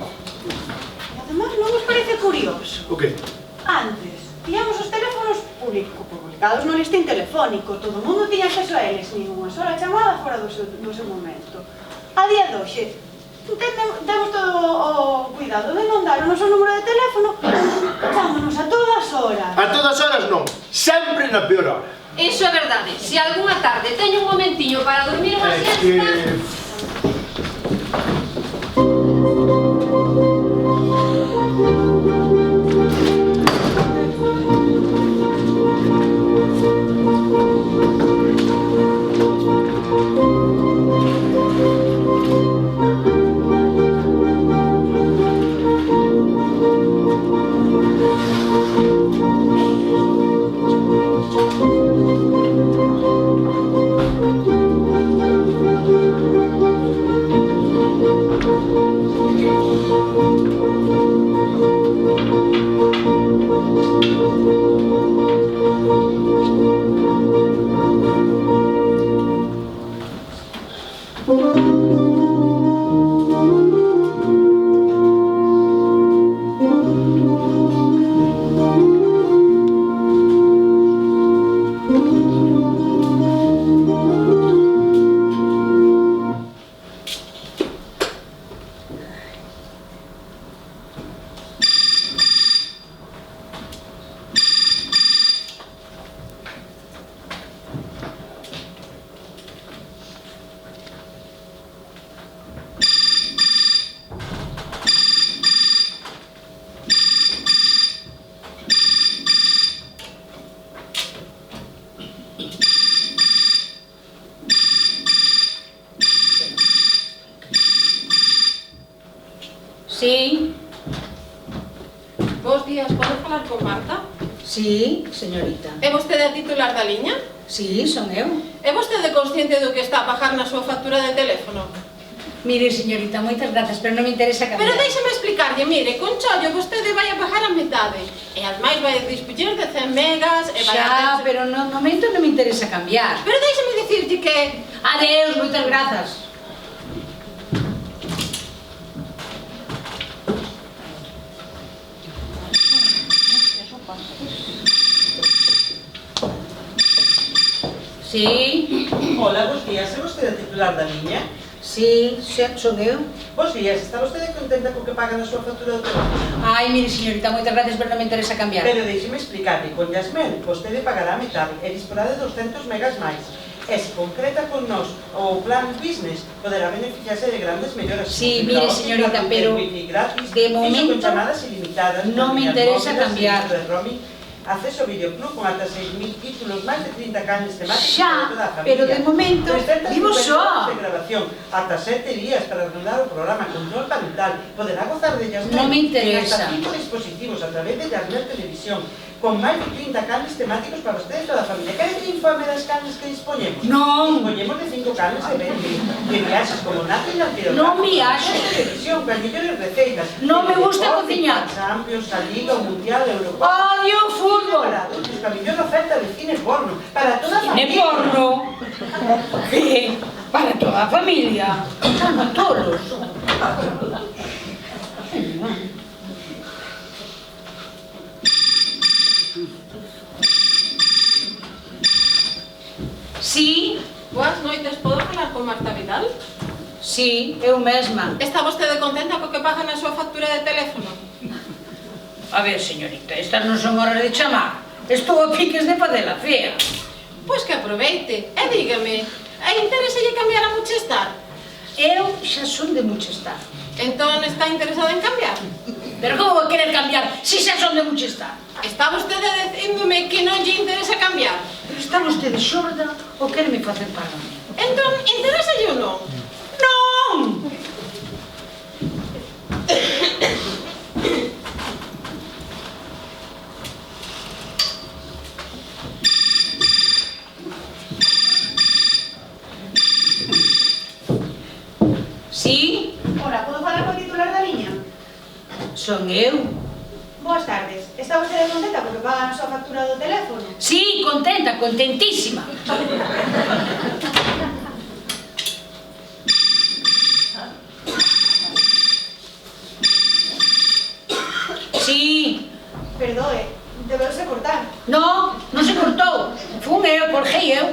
E: E además non vos parece curioso.
C: O que?
E: Antes, tiñamos os teléfonos publicados no listín telefónico, todo o mundo tiña acceso a eles, nin unha sola chamada fora do seu momento. A día de hoxe, temos todo o cuidado de non dar o noso número de teléfono, chámonos a todas horas.
C: A todas horas non, sempre na peor hora.
F: Iso é verdade. Se algunha tarde teño un momentiño para dormir unha siesta...
B: Sí.
J: Bos días, podo falar con Marta?
B: Sí, señorita.
J: É vostede a titular da liña?
B: Sí, son eu.
J: É vostede consciente do que está a pagar na súa factura de teléfono?
B: Mire, señorita, moitas grazas, pero non me interesa cambiar.
J: Pero déixeme explicarlle, mire, con chollo vostede vai a pagar a metade. E ademais vai a dispoñer de 100 megas e vai
B: Xa, pero no momento non me interesa cambiar.
J: Pero déixeme dicirlle que...
B: Adeus, moitas grazas. Sí.
H: Hola, bos días. É vostede titular da liña?
B: Sí, son eu.
H: Bos días. Está vostede contenta co que paga na súa factura do teléfono?
B: Ai, mire, señorita, moitas gracias, pero non me interesa cambiar.
H: Pero deixeme explicarle, con Yasmel, vostede pagará a metade e disporá de 200 megas máis. E se concreta con nós o plan business, poderá beneficiarse de grandes melloras.
B: Sí, mire, señorita, pero de momento
H: con chamadas ilimitadas,
B: non me interesa cambiar.
H: Acceso ao videoclub con ata 6.000 títulos, máis de 30 canles temáticos
B: Xa,
H: para toda a familia.
B: pero de momento, vivo só.
H: De grabación, ata 7 días para reanudar o programa, control parental. Poderá gozar de Yasmel.
B: Non me interesa.
H: En hasta 5 dispositivos a través de Yasmel Televisión, con máis de 30 canles temáticos para ustedes e toda a familia. Quere que informe das canles que dispoñemos?
B: Non.
H: Dispoñemos de 5 canles de 20. De viaxes como National Geographic.
B: Non viaxes.
H: Televisión, con millores receitas.
B: Non me gusta cociñar.
H: Champions, a Liga, o Mundial, Eurocopa.
B: Odio o fútbol.
H: Para adultos, a millor oferta de cine porno. Para toda a familia.
B: Cine porno. Para toda a familia. Para todos. Sí.
J: Boas noites, podo falar con Marta Vidal?
B: Sí, eu mesma.
J: Está vostede contenta co que paga na súa factura de teléfono?
B: A ver, señorita, estas non son horas de chamar. Estou a piques de padela fea.
J: Pois que aproveite e dígame, interéselle cambiar a Muchestar?
B: Eu xa son de Muchestar.
J: Entón está interesada en cambiar?
B: Pero como vou querer cambiar se xa son de Muchestar?
J: Está vostede dicíndome que non lle interesa cambiar?
B: Pero está vostede xorda ou quereme facer para mí?
J: Entón, interésalle ou non?
B: Sí?
E: Hola, podo falar co titular da liña?
B: Son eu.
E: Boas tardes. Está vostede contenta porque pagan a súa factura do teléfono?
B: Sí, contenta, contentísima. Sí.
E: Perdoe, debeuse cortar.
B: No, non se cortou. Fun eu, colguei eu.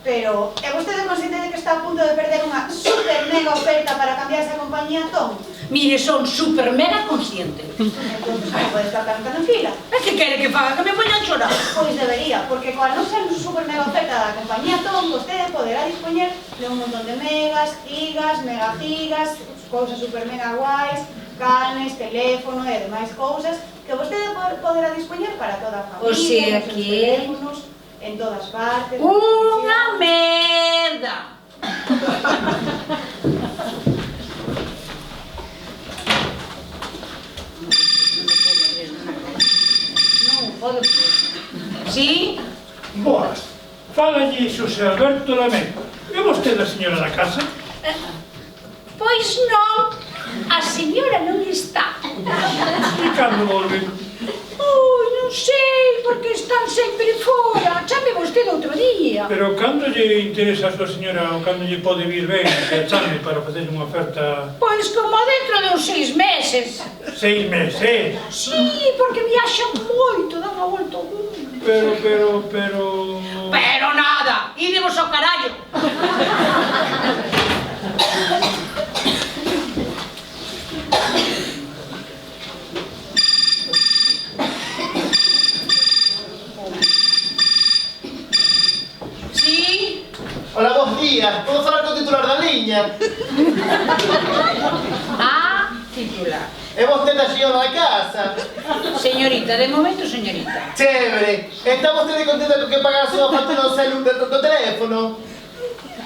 E: Pero, é vostede consciente de que está a punto de perder unha super mega oferta para cambiarse a compañía Tom?
B: Mire, son super mega consciente.
E: Entón, como pode estar tan tranquila?
B: E que quere que faga? Que me poña a chorar?
E: Pois debería, porque coa non ser super mega oferta da compañía Tom, vostede poderá dispoñer de un montón de megas, gigas, megagigas, cousas super mega guais, carnes, teléfono e demais cousas que vostede poderá dispoñer para toda a familia,
B: O sea
E: os seus
B: que...
E: teléfonos, en todas partes.
B: Unha merda! Non podo creer. Sí?
A: Boas. Fálalle Xosé Alberto Lamento. É vostede a señora da casa?
B: Pois non. A señora non está.
A: E cando volve?
B: Ui, non sei, porque están sempre fora. Chame vostede outro día.
A: Pero cando lle interesa a súa señora ou cando lle pode vir ben que a chame para facer unha oferta?
B: Pois como dentro de uns 6 meses.
A: 6 meses?
B: Sí, porque viaxan moito, dan a volta ao mundo.
A: Pero...
B: Pero nada, ídemos ao carallo. Sí?
C: Hola, bons días. Podo falar co titular da liña?
B: Ah, titular.
C: É vostede a señora da casa?
B: Señorita, de momento, señorita.
C: Chévere. Está vostede contenta con que pagar a súa factura do celu do teléfono?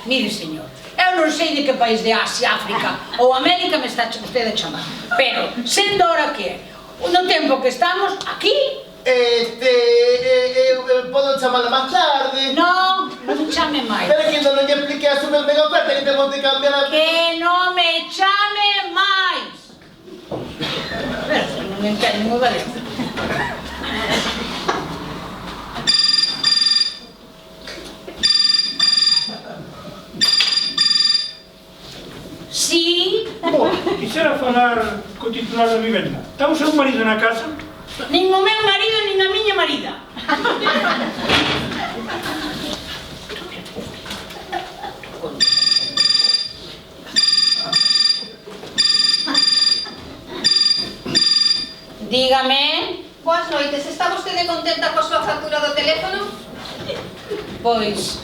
B: Mire, señor, eu non sei de que país de Asia, África ou América me está vostede a chamar, pero, sendo ahora que é, no tempo que estamos aquí...
C: Podo chamarla máis tarde?
B: Non, non me chame máis.
C: Pero que non lle expliquei a super mega oferta que temos de cambiar a...
B: Que non me chame máis. Pero se non me entendo moi valente. Sí?
A: Boa, quixera falar co titular da vivenda. Está o seu marido na casa?
B: Nin o meu marido, nin a miña marida. Dígame.
F: Boas noites, está vostede contenta coa súa factura do teléfono?
B: Pois,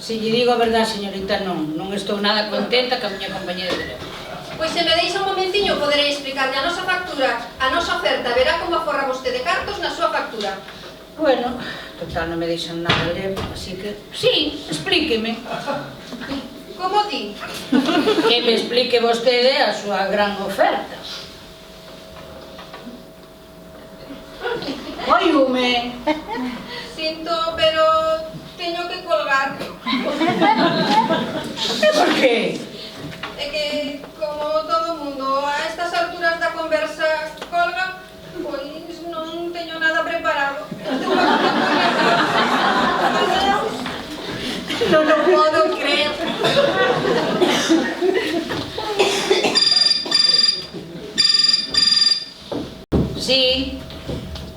B: se lle digo a verdade, señorita, non estou nada contenta ca miña compañía de teléfono.
F: Pois se me deixa un momentiño poderei explicarlle a nosa factura, a nosa oferta, verá como aforra vostede cartos na súa factura.
B: Bueno, total, non me deixan nada ler, así que... Sí, explíqueme.
F: Como di?
B: Que me explique vostede a súa gran oferta. Oiume.
F: Sinto, pero teño que colgar.
B: E por qué?
F: É que, como todo mundo a estas alturas da conversa colga, pois non teño nada preparado.
B: Non lo podo creer. Sí.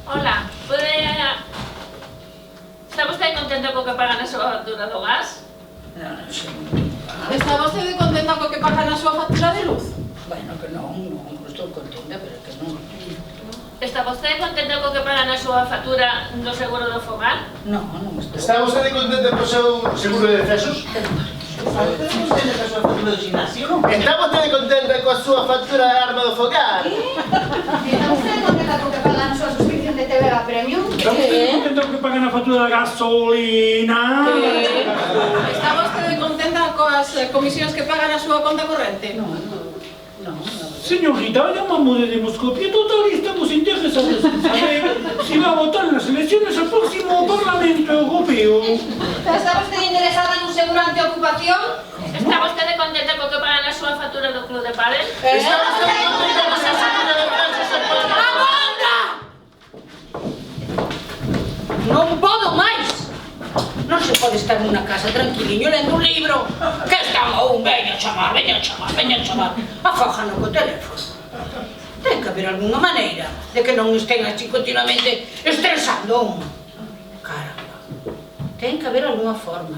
G: Hola, está vostede contento co que pagan a súa factura do gas?
B: Non sei.
I: Está vostede contenta co que paga na súa factura de luz?
B: Bueno, que non estou contenta, pero que non.
G: Está vostede contento co que pagan a súa factura do seguro do fogar?
B: Non estou.
C: Está vostede contenta co seu seguro de decesos? Está vostede contenta coa súa factura do gimnasio? Está vostede contenta coa súa factura de arma do fogar?
E: Está vostede contenta co que paga na súa suscripción de TV a Premium?
A: Está vostede contento que pagan a factura da gasolina?
I: Está vostede contenta coas comisións que paga na súa conta corrente?
B: Non.
A: Señorita, llamamos de Demoscopia total y estamos interesados en saber si va a votar en las elecciones al próximo Parlamento Europeo.
F: Está vostede interesada nun seguro antiocupación?
G: Está vostede contenta co que pagan a a súa factura do club de pádel?
B: Amanda! Non podo máis! Non se pode estar nunha casa tranquiliño lendo un libro. Que están veña a chamar, veña a chamar, veña a chamar. Afójano co teléfono. Ten que haber algunha maneira de que non estén así continuamente estresando. Caramba. Ten que haber algunha forma,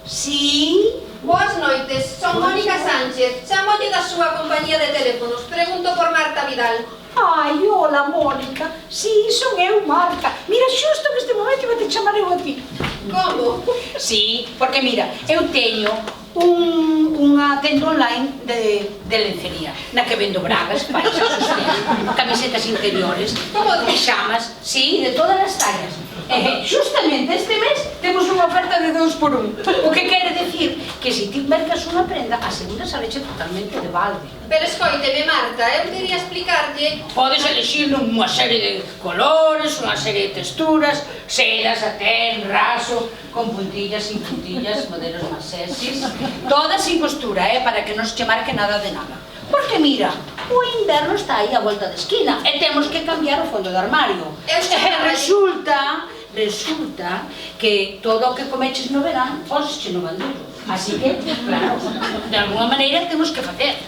J: Sí?
F: Boas noites, son Mónica Sánchez. Chámolle da súa compañía de teléfonos. Pregunto por Marta Vidal.
L: Ai, hola, Mónica. Si, son eu, Marta. Mira, xusto neste momento iba te chamar eu a ti.
F: Como?
B: Sí, porque mira, eu teño unha tenda online de lencería na que vendo bragas, faixas, sostén, camisetas interiores, pijamas, sí, de todas as tallas. Justamente este mes temos unha oferta de 2 por 1. O que quere decir que se ti mercas unha prenda, a segunda saleche totalmente de balde.
F: Pero escoíteme, Marta, eu quería explicarlle...
B: Podes elegir unha serie de colores, unha serie de texturas, seda, satén, raso, con puntillas, sin puntillas, modelos máis sexys, todas sin costura, para que non se che marque nada de nada. Porque mira, o inverno está aí a volta de esquina e temos que cambiar o fondo do armario. Resulta que todo o que comeches no verán, posesche no bandullo. Así que, claro, de alguna maneira temos que facer.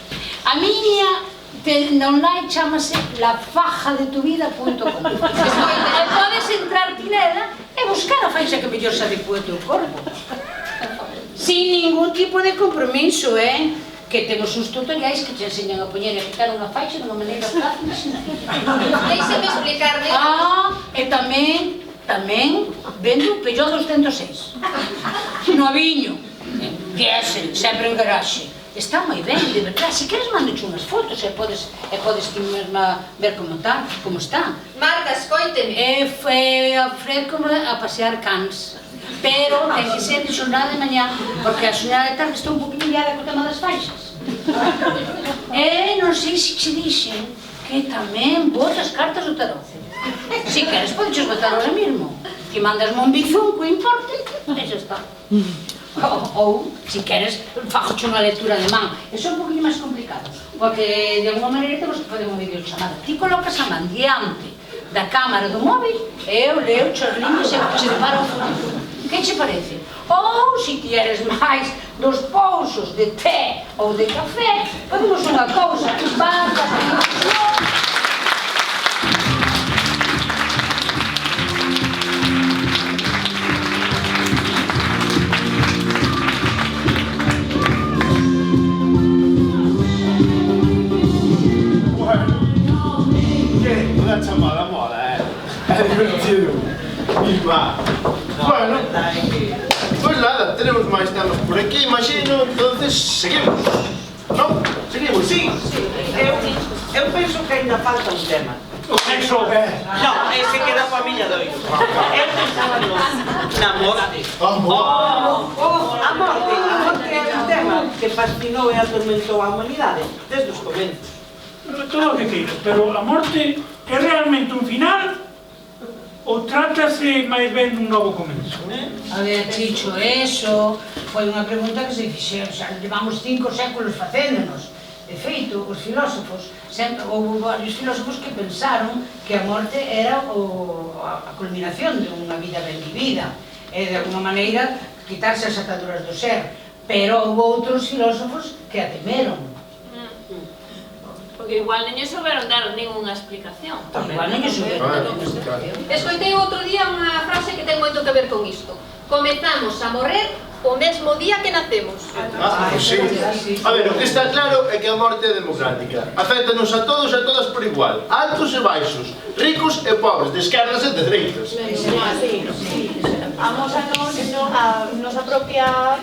B: A miña tenda online chamase lafajadetuvida.com e podes entrar ti nela e buscar a faixa que mellor se adecue ao teu corpo. Sin ningún tipo de compromiso, que temos uns tutoriais que te enseñan a poñer e a quitar unha faixa de unha maneira fácil e sencilla.
F: Déixeme explicarle...
B: E tamén vendo Peugeot 206. Noviño, diésel, sempre en garaxe. Está moi ben, de verdad. Se queres mandoche unhas fotos e podes ti mesma ver como está.
F: Marta, escoíteme.
B: Ofrécome a pasear cans. Pero ten que ser de xornada de mañá, porque a xornada de tarde estou un poquinho liada co tema das faixas. Non sei se che dixen que tamén botas cartas do tarot. Se queres, podes botar ahora mismo. Ti mandas un bizun co importe e xa está. Ou, se queres, fagoche unha lectura de man. Eso é un poquinho máis complicado, porque de alguma maneira temos que fazer unha videochamada. Ti colocas a man diante da cámara do móvil e eu leo os linhos e se depara o futuro. Que che parece? Ou, se ti eres máis dos pousos de té ou de café, podemos unha cousa, bandas, animación...
C: Una chamada mola, é divertido. Bueno, pues nada, tenemos máis temas por aquí, imagino, entonces seguimos, non? Seguimos, sí.
H: Eu penso que ainda falta un tema.
C: O sexo,
H: Non, ese queda coa miña doido. Eu pensaba na morte. A morte é un tema que fascinou e atormentou a humanidade desde os comenzos.
A: Todo o que queiras, pero a morte é realmente un final ou trátase máis ben dun novo comezo?
B: A ver, Chicho, eso foi unha pregunta que se fixeron, xa levamos 5 séculos facéndonos. De feito, os filósofos, houve varios filósofos que pensaron que a morte era a culminación de unha vida ben vivida e de alguna maneira quitarse as ataduras do ser, pero houve outros filósofos que a temeron.
G: Porque igual non lle souberon dar ninguna explicación.
B: Igual non lle souberon dar ninguna explicación.
F: Escoitei outro día unha frase que ten moito que ver con isto. Comezamos a morrer o mesmo día que nacemos.
C: Pues sí. A ver, o que está claro é que a morte é democrática. Aféctanos a todos e a todas por igual. Altos e baixos, ricos e pobres, de esquerdas e de dereitas.
E: Amósanos a nosa propia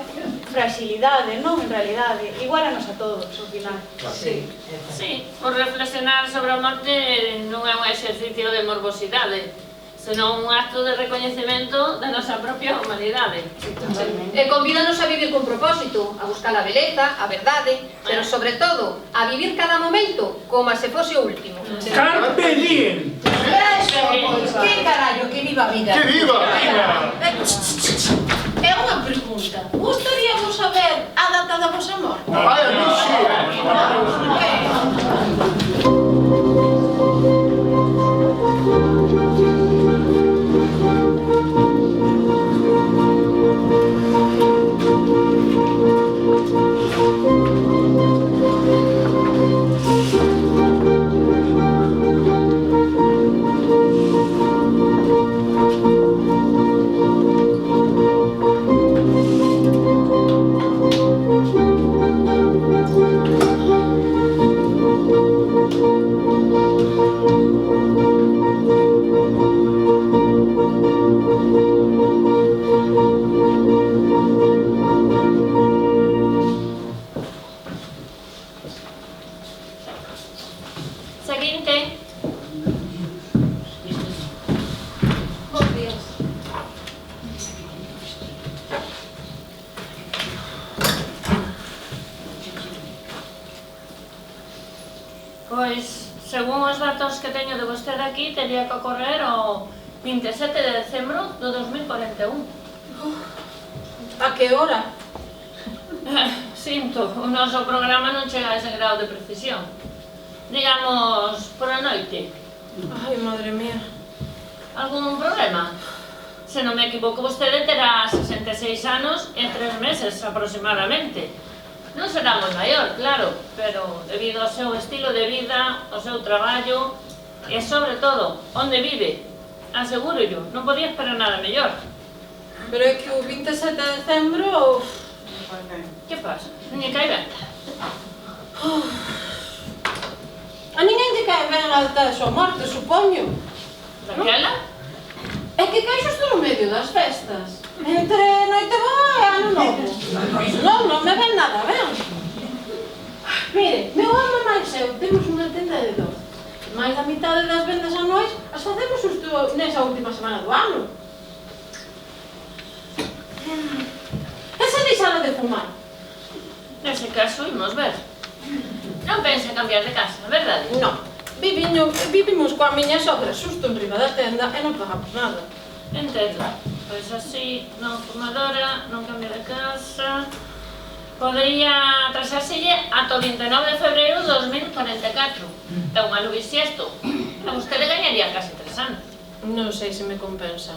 E: fragilidade, non? En realidade, igualanos a todos, ao final.
G: Sí, por reflexionar sobre a morte non é un exercicio de morbosidade, senón un acto de recoñecemento da nosa propia humanidade.
F: E convídanos a vivir con propósito, a buscar a beleza, a verdade, pero sobre todo, a vivir cada momento como se fose o último.
A: Carpe diem!
B: Eso, pois, que carallo, que viva a vida.
C: Que viva!
I: É unha pregunta. Gostaríamos saber a data da vosa morte?
C: Ai, a mí sí.
G: Seguinte.
I: Bos días.
G: Pois, según os datos que teño de vostede aquí, tería que ocorrer o 27 de decembro do 2041.
I: A que hora?
G: Sinto, o noso programa non chega a ese grado de precisión. Digamos, por a noite.
I: Ai, madre mía.
G: Algún problema? Se non me equivoco, vostede terá 66 anos e 3 meses aproximadamente. Non será moi maior, claro, pero debido ao seu estilo de vida, ao seu traballo e, sobre todo, onde vive, asegúrollo, non podía esperar nada mellor.
I: Pero é que o 27 de decembro...
G: Que pasa? Non lle cae ben?
I: A ninguén lle cae ben a data da súa morte, supoño.
G: Daquela?
I: É que cae xusto no medio das festas. Entre noite boa e ano novo. Non me ven nada ben. Mire, meu home máis eu temos unha tenda de doce. Mais da mitade das vendas anuais as facemos xusto nesa última semana do ano. E se deixara de fumar?
G: Nese caso, imos ver. Non pense en cambiar de casa, verdade?
I: Non. Vivimos coa miña sogra xusto en riba da tenda e non pagamos nada.
G: Entendo. Pois así, non fumadora, non cambia de casa... Podería atrasárselle ata o 29 de febreiro de 2044. É un ano bisiesto. A vostede gañaría casi 3 anos.
I: Non sei se me compensa.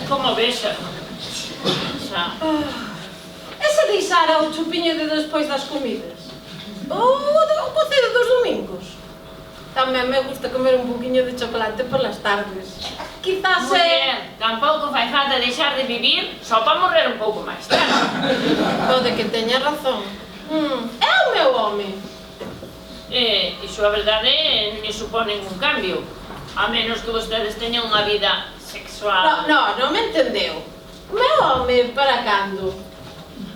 G: Como vexa.
I: E se deixara o chupiño de despois das comidas? O cocido dos domingos? Tamén me gusta comer un poquinho de chocolate polas tardes. Quizás
G: tampouco fai falta deixar de vivir só para morrer un pouco máis tarde.
I: Pode que teña razón. É o meu home.
G: Iso a verdade me supone un cambio. A menos que vostedes teñan unha vida sexual...
I: Non me entendeu. O meu home para cando?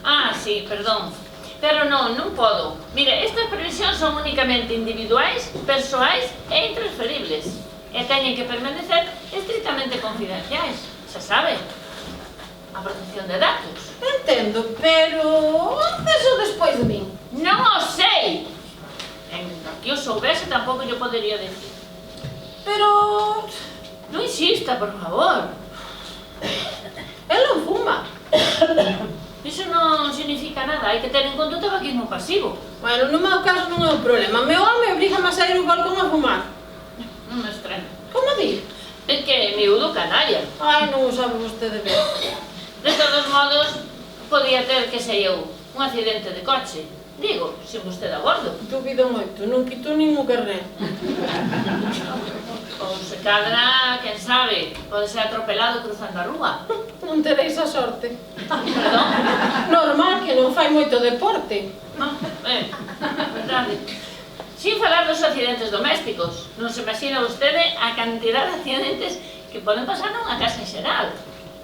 G: Ah, sí, perdón. Pero non podo. Mire, estas previsións son únicamente individuais, persoais e intransferibles. E teñen que permanecer estritamente confidenciais. Xa sabe. A protección de datos.
I: Entendo, pero... antes ou despois de min?
G: Non o sei! En que o soubese tampouco yo podería decir.
I: Pero...
G: non insista, por favor.
I: El non fuma.
G: Iso non significa nada, hai que ter en conta o tabaquismo pasivo.
I: Bueno, no meu caso non é un problema. Meu home obriga-me a sair ao balcón a fumar.
G: Non me extraña.
I: Como di?
G: É que é miúdo canalla.
I: Ai, non o sabe vostede ben.
G: De todos modos, podía ter que sei eu un accidente de coche. Digo, sin vostede a bordo.
I: Dubido moito, non quito nin o carné.
G: Ou se cadra, quen sabe, pode ser atropelado cruzando a rúa.
I: Non tereis a sorte.
G: Perdón?
I: Normal, que non fai moito deporte.
G: Verdade. Sin falar dos accidentes domésticos. Non se imagina vostede a cantidad de accidentes que poden pasar nunha casa en xeral.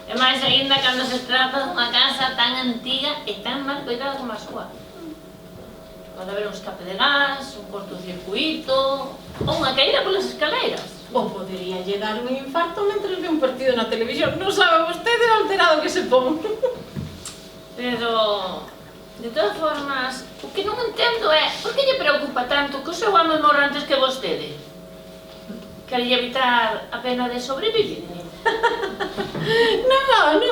G: E máis ainda cando se trata dunha casa tan antiga e tan mal cuidada como a súa. Pode haber un escape de gas, un cortocircuito ou unha caída polas escaleiras.
I: Ou podería lle dar un infarto mentre ve un partido na televisión. Non sabe vostede o alterado que se pon.
G: Pero, de todas formas, o que non entendo é por que lle preocupa tanto que o seu home morra antes que vostede? Quere evitar a pena de sobrevivir?
I: Non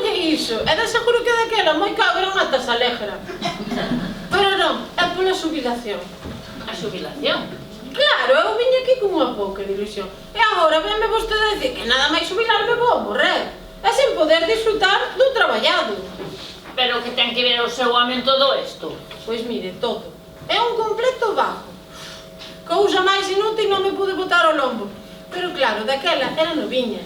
I: é iso. É de seguro que daquela moi cabrón ata se alegra. Pero non, é pola xubilación.
G: A xubilación?
I: Claro, eu vim aquí con unha pouca de ilusión. E agora venme vostede decir que nada máis xubilarme vou morrer. E sen poder disfrutar do traballado.
G: Pero que ten que ver o seu home en todo isto?
I: Pois mire, todo. É un completo bajo. Cousa máis inútil non me pude botar ao lombo. Pero claro, daquela era noviña.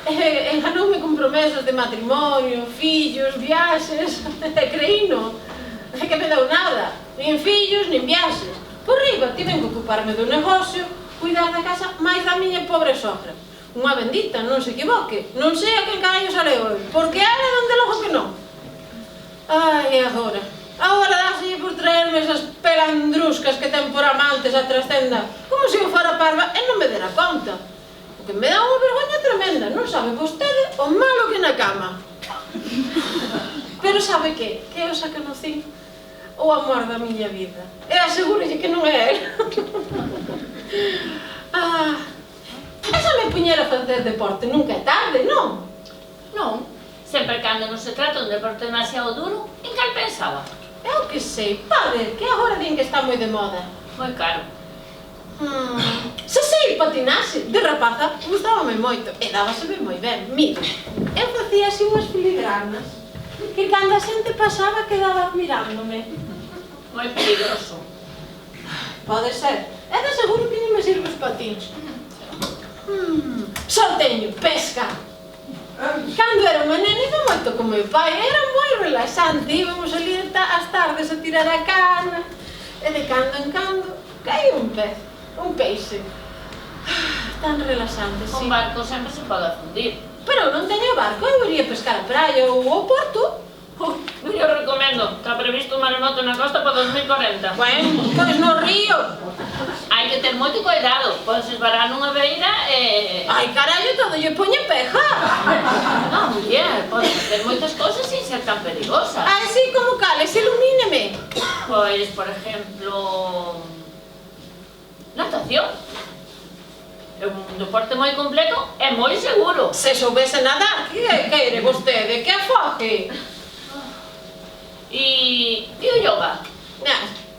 I: E ganoume con promesas de matrimonio, fillos, viaxes. E creíno. É que me deu nada. Nin fillos, nin viaxes. Por riba, tiven que ocuparme do negocio, cuidar da casa máis da miña pobre sogra. Unha bendita, non se equivoque. Non sei a quen carallo sale hoy, porque era donde logo que non. Ai, agora. Agora dáselle por traerme esas pelandruscas que ten por amantes a trascenda, como se eu fora parva e non me dera conta. O que me dá unha vergoña tremenda, non sabe vostede o malo que na cama. Pero sabe que? Que eu xa conocí o amor da miña vida. E asegúrelle que non é él. Esa me puñera a facer deporte nunca é tarde, non?
G: Non. Sempre cando non se trata un deporte demasiado duro, en cal pensaba?
I: Eu que sei, padre, que agora din que está moi de moda.
G: Moi caro.
I: Se sei patinase, de rapaza, gustábame moito e dábaseme moi ben. Mira, eu facía así unhas filigranas que cando a xente pasaba quedaba admirándome.
G: Moi peligroso.
I: Pode ser. É de seguro que non me sirve os patins. Só teño pesca. Cando era unha nena iba moito con meu pai, era moi relaxante, íbamos ali as tardes a tirar a cana e de cando en cando caía un pez, un peixe. Tan relaxante,
G: Un
I: sí.
G: barco sempre se pode afundir.
I: Pero eu non teño barco, eu iría pescar a praia ou ao porto.
G: Eu recomendo, está previsto un maremoto na costa para 2040.
I: Bueno, pois no río.
G: Hai que ter moito cuidado, podes esbarar nunha beira e...
I: Ai, carallo, todo lle poñe peja.
G: Non, muller, podes facer moitas cousas sin ser tan perigosa.
I: Así como cales, ilumíneme.
G: Pois, por exemplo... natación. É un deporte moi completo e moi seguro.
I: Se soubese nadar, que quere vostede? Que afogue?
G: E o yoga?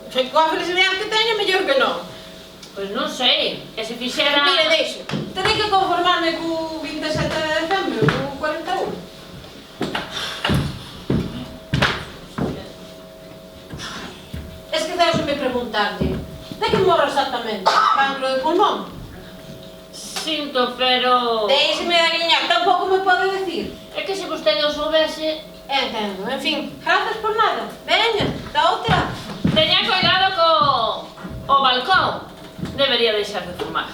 I: Foi coa felicidade que teño, mellor que non.
G: Pois non sei, que se fixera...
I: Mire, deixo, terei que conformarme co 27 de decembro, co 41. Esqueceu-me preguntarlle, de que morro exactamente? Cancro de pulmón?
G: Sinto, pero...
I: Deixe-me adiviñar, tampouco me pode decir.
G: É que se vostede o soubese...
I: Entendo, en fin, grazas por nada. Veña, da outra.
G: Teña cuidado co balcón. Debería deixar de fumar.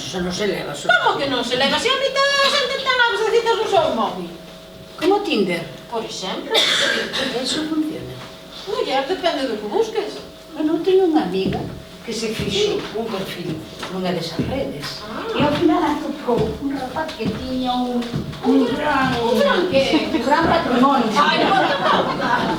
L: Eso non se leva só.
I: Como que non se leva? Se a mitad da xente ten apps de citas no seu móvil.
L: Como Tinder.
I: Por exemplo.
L: Eso funciona.
I: Muller, depende do que busques.
L: Bueno, teño unha amiga que se fixo un perfil nunha desas redes. E ao final atopou un rapaz que tiña un gran...
I: Un gran que?
L: Un gran patrimonio.
I: Ai, conta.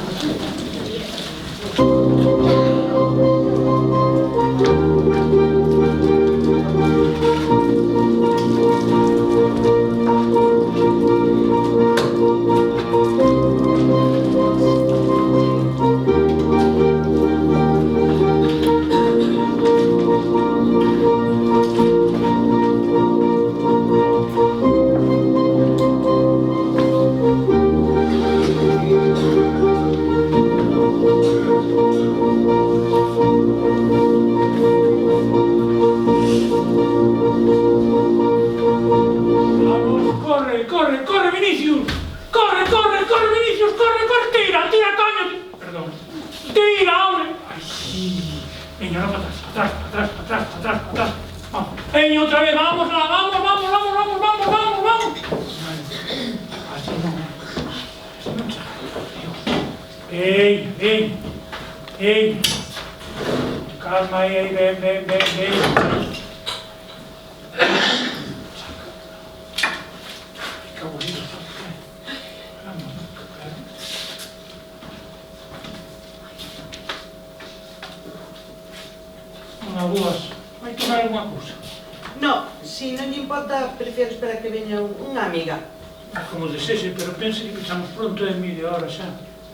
A: corre, corre, Vinicius! Corre, corre, corre, Vinicius, corre, corre, tira, tira, coño! Perdón. Tira, hombre! Ai, sí. Veña, ahora para atrás, para atrás, para atrás, para atrás, para atrás. Vamos. Veña, outra vez, vamos, vamos, vamos, vamos, vamos, vamos, vamos, vamos. Así non. Así non se Ei, ei, ei. Calma aí, ven, ven, ven, ven. Que aburrido. Unha boas. Vai tomar alguma cousa?
H: No, si non lle importa, prefiero esperar que veña unha amiga.
A: Como desexe, pero pense que pechamos pronto en media hora xa.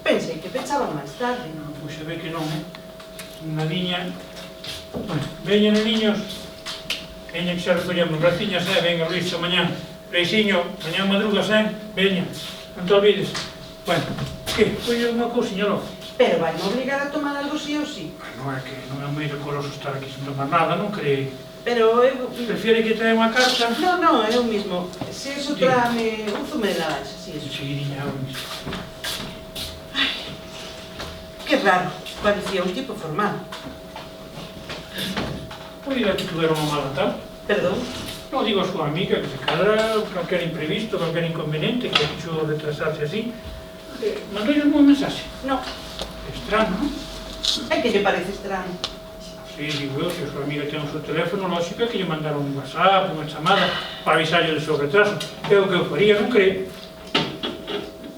H: Pensei que pechaban máis tarde.
A: Non, pois se ve que non, Unha niña... Bueno, veñan, niños. Veña que xa recollemos raciñas, venga, Luís, mañá. Luisiño, mañá madrugas, veña. Non te olvides. Bueno, que? Colle unha cousiña, logo.
H: Pero vai me obligar a tomar algo sí ou sí.
A: Non é que non é moi decoroso estar aquí sen tomar nada, non cree?
H: Pero eu...
A: Prefiere que trae unha carta?
H: No, no, é o mismo. Se eso tráeme un zume de naranja, si eso.
A: Seguidiña, é o mismo.
H: Ai, que raro. Parecía un tipo formal.
A: Oiga, que tuveron unha mala tarde.
H: Perdón?
A: Non digo a súa amiga que se cadra calquer imprevisto, calquer inconveniente que hecho retrasarse así. Mandoulle unha mensaxe?
H: No.
A: Extraño, non?
H: É que lle parece extraño.
A: Sí, digo eu, que a súa amiga ten o seu teléfono, lógico que lle mandaron un WhatsApp, unha chamada para avisarlle do seu retraso. É o que eu faría, non cree?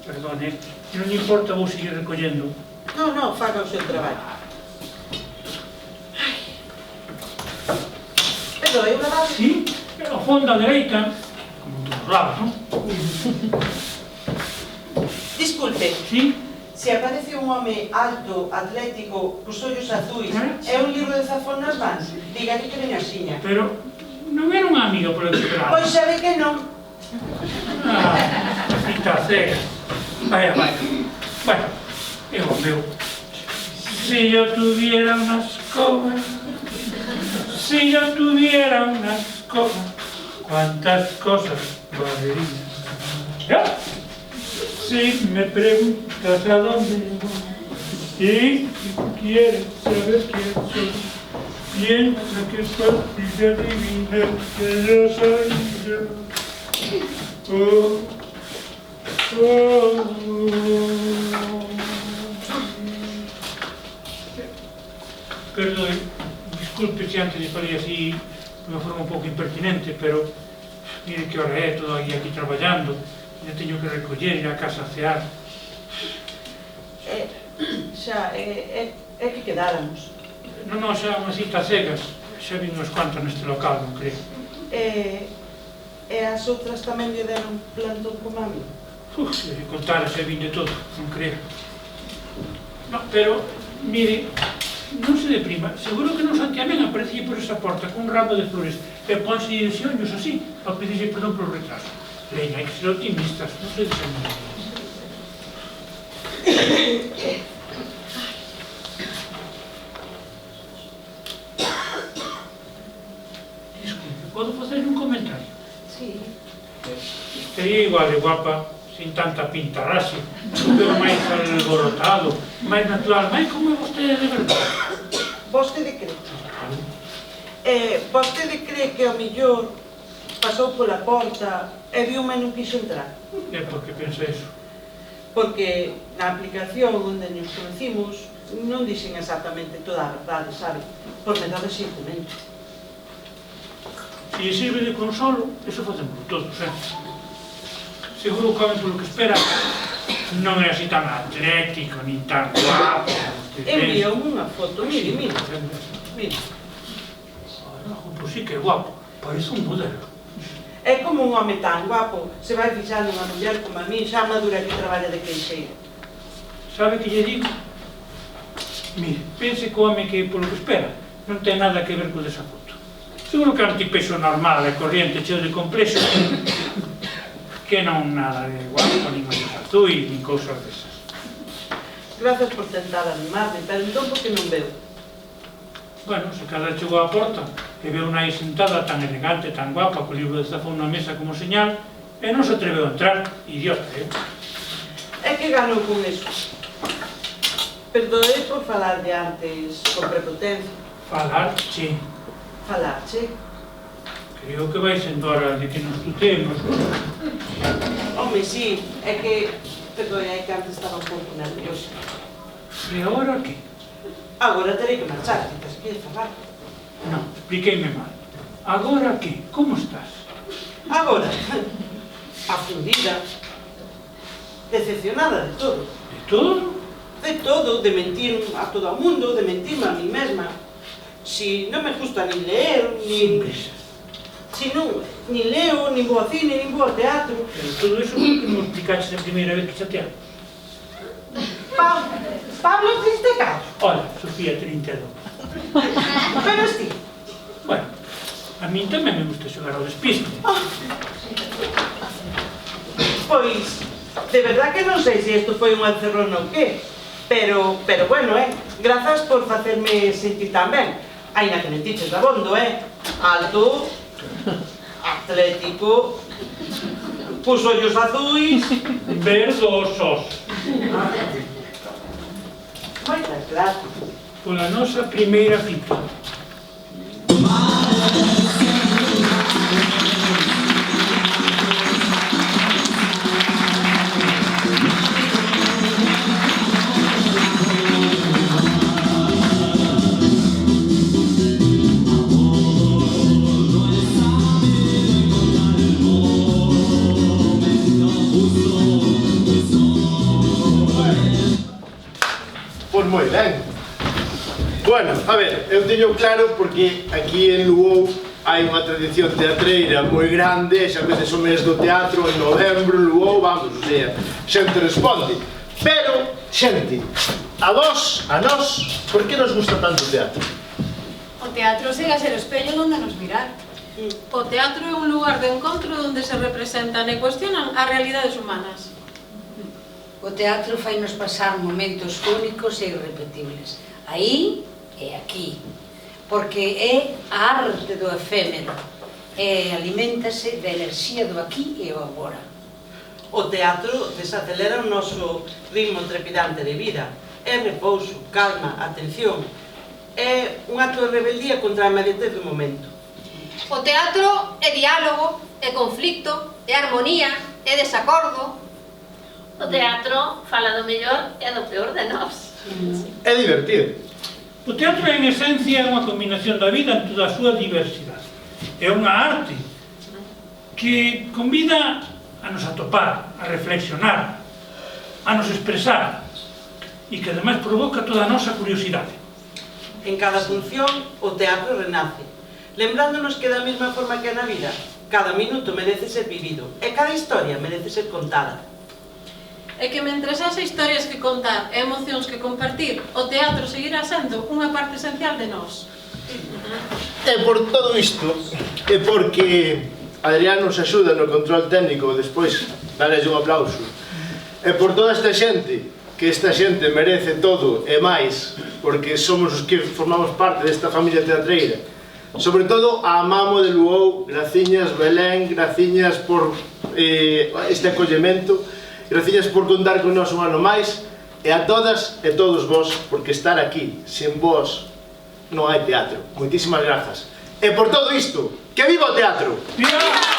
A: Perdone, se non lle importa vou seguir recollendo.
H: No, no, faga o seu traballo. Pero é unha base?
A: Sí, é ao fondo á dereita, como en todos lados, non?
H: Disculpe.
A: Sí?
H: Se aparece un home alto, atlético, cos ollos azuis, e un libro de Zafón nas mans, dígale que veña axiña.
A: Pero non era unha amiga por que esperaba.
H: Pois sabe que non.
A: Está cega. Vaya, vaya. Bueno, é o meu. Si yo tuviera una escoba, si yo tuviera una escoba, cuántas cosas barrería. ¿Ya? Si me preguntas a dónde voy y quieres saber quién soy, piensa que es fácil de adivinar que yo soy yo. Oh, oh, oh. Perdón, disculpe si antes le falei así de unha forma un pouco impertinente, pero mire que hora é, todo aquí traballando, ya teño que recoller, ir a casa a cear.
H: Xa, é que quedáramos.
A: Non, xa unhas citas cegas, xa vin uns cuantos neste local, non creo.
H: E as outras tamén lle deron plantón como a mí?
A: Se contara, xa vin de todo, non creo. No, pero, mire, non se deprima, seguro que non Santiamén aparecía por esa porta con un ramo de flores e ponse direccións así para pedirse perdón polo retraso. Veña, hai que ser optimistas, non se desanimar. Disculpe, podo facer un comentario?
H: Sí.
A: Estaría igual de guapa, sin tanta pintarrase, pero máis alborotado, máis natural, máis como é vostede de verdade.
H: Vostede cree? Vostede cree que o millor pasou pola porta e viume non quixo entrar?
A: É porque pensa iso.
H: Porque na aplicación onde nos conocimos non dixen exactamente toda a verdade, sabe? Por medade simplemente.
A: Se sirve de consolo, eso facemos todos, Seguro que polo que espera non é así tan atlético, nin tan guapo.
H: Enviou unha foto, mire, mire. Mire.
A: Pois sí que é guapo, parece un modelo.
H: É como un home tan guapo, se vai fixar nunha muller como a mí, xa madura que traballa de queixeira.
A: Sabe que lle digo? Mire, pense que o home que polo que espera non ten nada que ver con esa foto. Seguro que é un tipeso normal e corriente, cheo de complexo, que non nada de guapo, nin ollos azuis, nin cousas desas.
H: Grazas por tentar animarme, pero entón por que non veo?
A: Bueno, se cada chegou á porta e veu unha aí sentada tan elegante, tan guapa, co libro de Zafón na mesa como señal, e non se atreveu a entrar, idiota,
H: É que ganou con eso. Perdoe por falar de antes con prepotencia.
A: Falar, sí.
H: Falar, che.
A: Creo que vai sendo hora de que nos tutemos.
H: Home, sí, é que... Perdoe, é que antes estaba un pouco nerviosa.
A: E agora que?
H: Agora terei que marchar, que te que falar.
A: Non, expliqueime mal. Agora que? Como estás?
H: Agora, afundida, decepcionada de todo.
A: De todo?
H: De todo, de mentir a todo o mundo, de mentirme a mí mesma. Si non me gusta nin leer, nin... Si non, nin leo, nin vou ao cine, nin vou ao teatro.
A: Pero todo eso que me explicaste a primeira vez que chateamos.
H: Pablo 34.
A: Hola, Sofía 32.
H: Pero esti.
A: Bueno, a min tamén me gusta xogar ao despiste.
H: Pois, de verdad que non sei se isto foi un encerrón ou que, pero bueno, grazas por facerme sentir tan ben. Aínda que metiches dabondo, alto, atlético, cos ollos azuis,
A: verdosos.
H: Moitas gracias.
A: Pola nosa primeira cita.
C: Pois moi ben. Bueno, a ver, eu teño claro porque aquí en Luou hai unha tradición teatreira moi grande, xa veces o mes do teatro, en novembro, en Luou, vamos, o sea, xente responde. Pero, xente, a vos, a nós, por que nos gusta tanto o teatro?
I: O teatro segue a ser o espello onde nos mirar. O teatro é un lugar de encontro onde se representan e cuestionan as realidades humanas.
L: O teatro fainos pasar momentos únicos e irrepetibles. Aí e aquí. Porque é a arte do efémero. E aliméntase da enerxía do aquí e o agora.
H: O teatro desacelera o noso ritmo trepidante de vida. É repouso, calma, atención. É un acto de rebeldía contra a inmediatez do momento.
D: O teatro é diálogo, é conflicto, é armonía, é desacordo.
G: O teatro fala do mellor e do peor de nós.
C: É divertido.
A: O teatro, en esencia, é unha combinación da vida en toda a súa diversidade. É unha arte que convida a nos atopar, a reflexionar, a nos expresar e que, ademais, provoca toda a nosa curiosidade.
H: En cada función, o teatro renace, lembrándonos que da mesma forma que na vida, cada minuto merece ser vivido e cada historia merece ser contada.
I: É que mentres haxa historias que contar e emocións que compartir, o teatro seguirá sendo unha parte esencial de nós.
C: E por todo isto, é porque Adrián nos axuda no control técnico, despois darles un aplauso, e por toda esta xente, que esta xente merece todo e máis, porque somos os que formamos parte desta familia teatreira. Sobre todo a Mamo de Luou, graciñas Belén, graciñas por este acollemento, graciñas por contar con nós un ano máis, e a todas e todos vos, porque estar aquí, sen vos, non hai teatro. Moitísimas grazas. E por todo isto, que viva o teatro!
A: ¡Viva!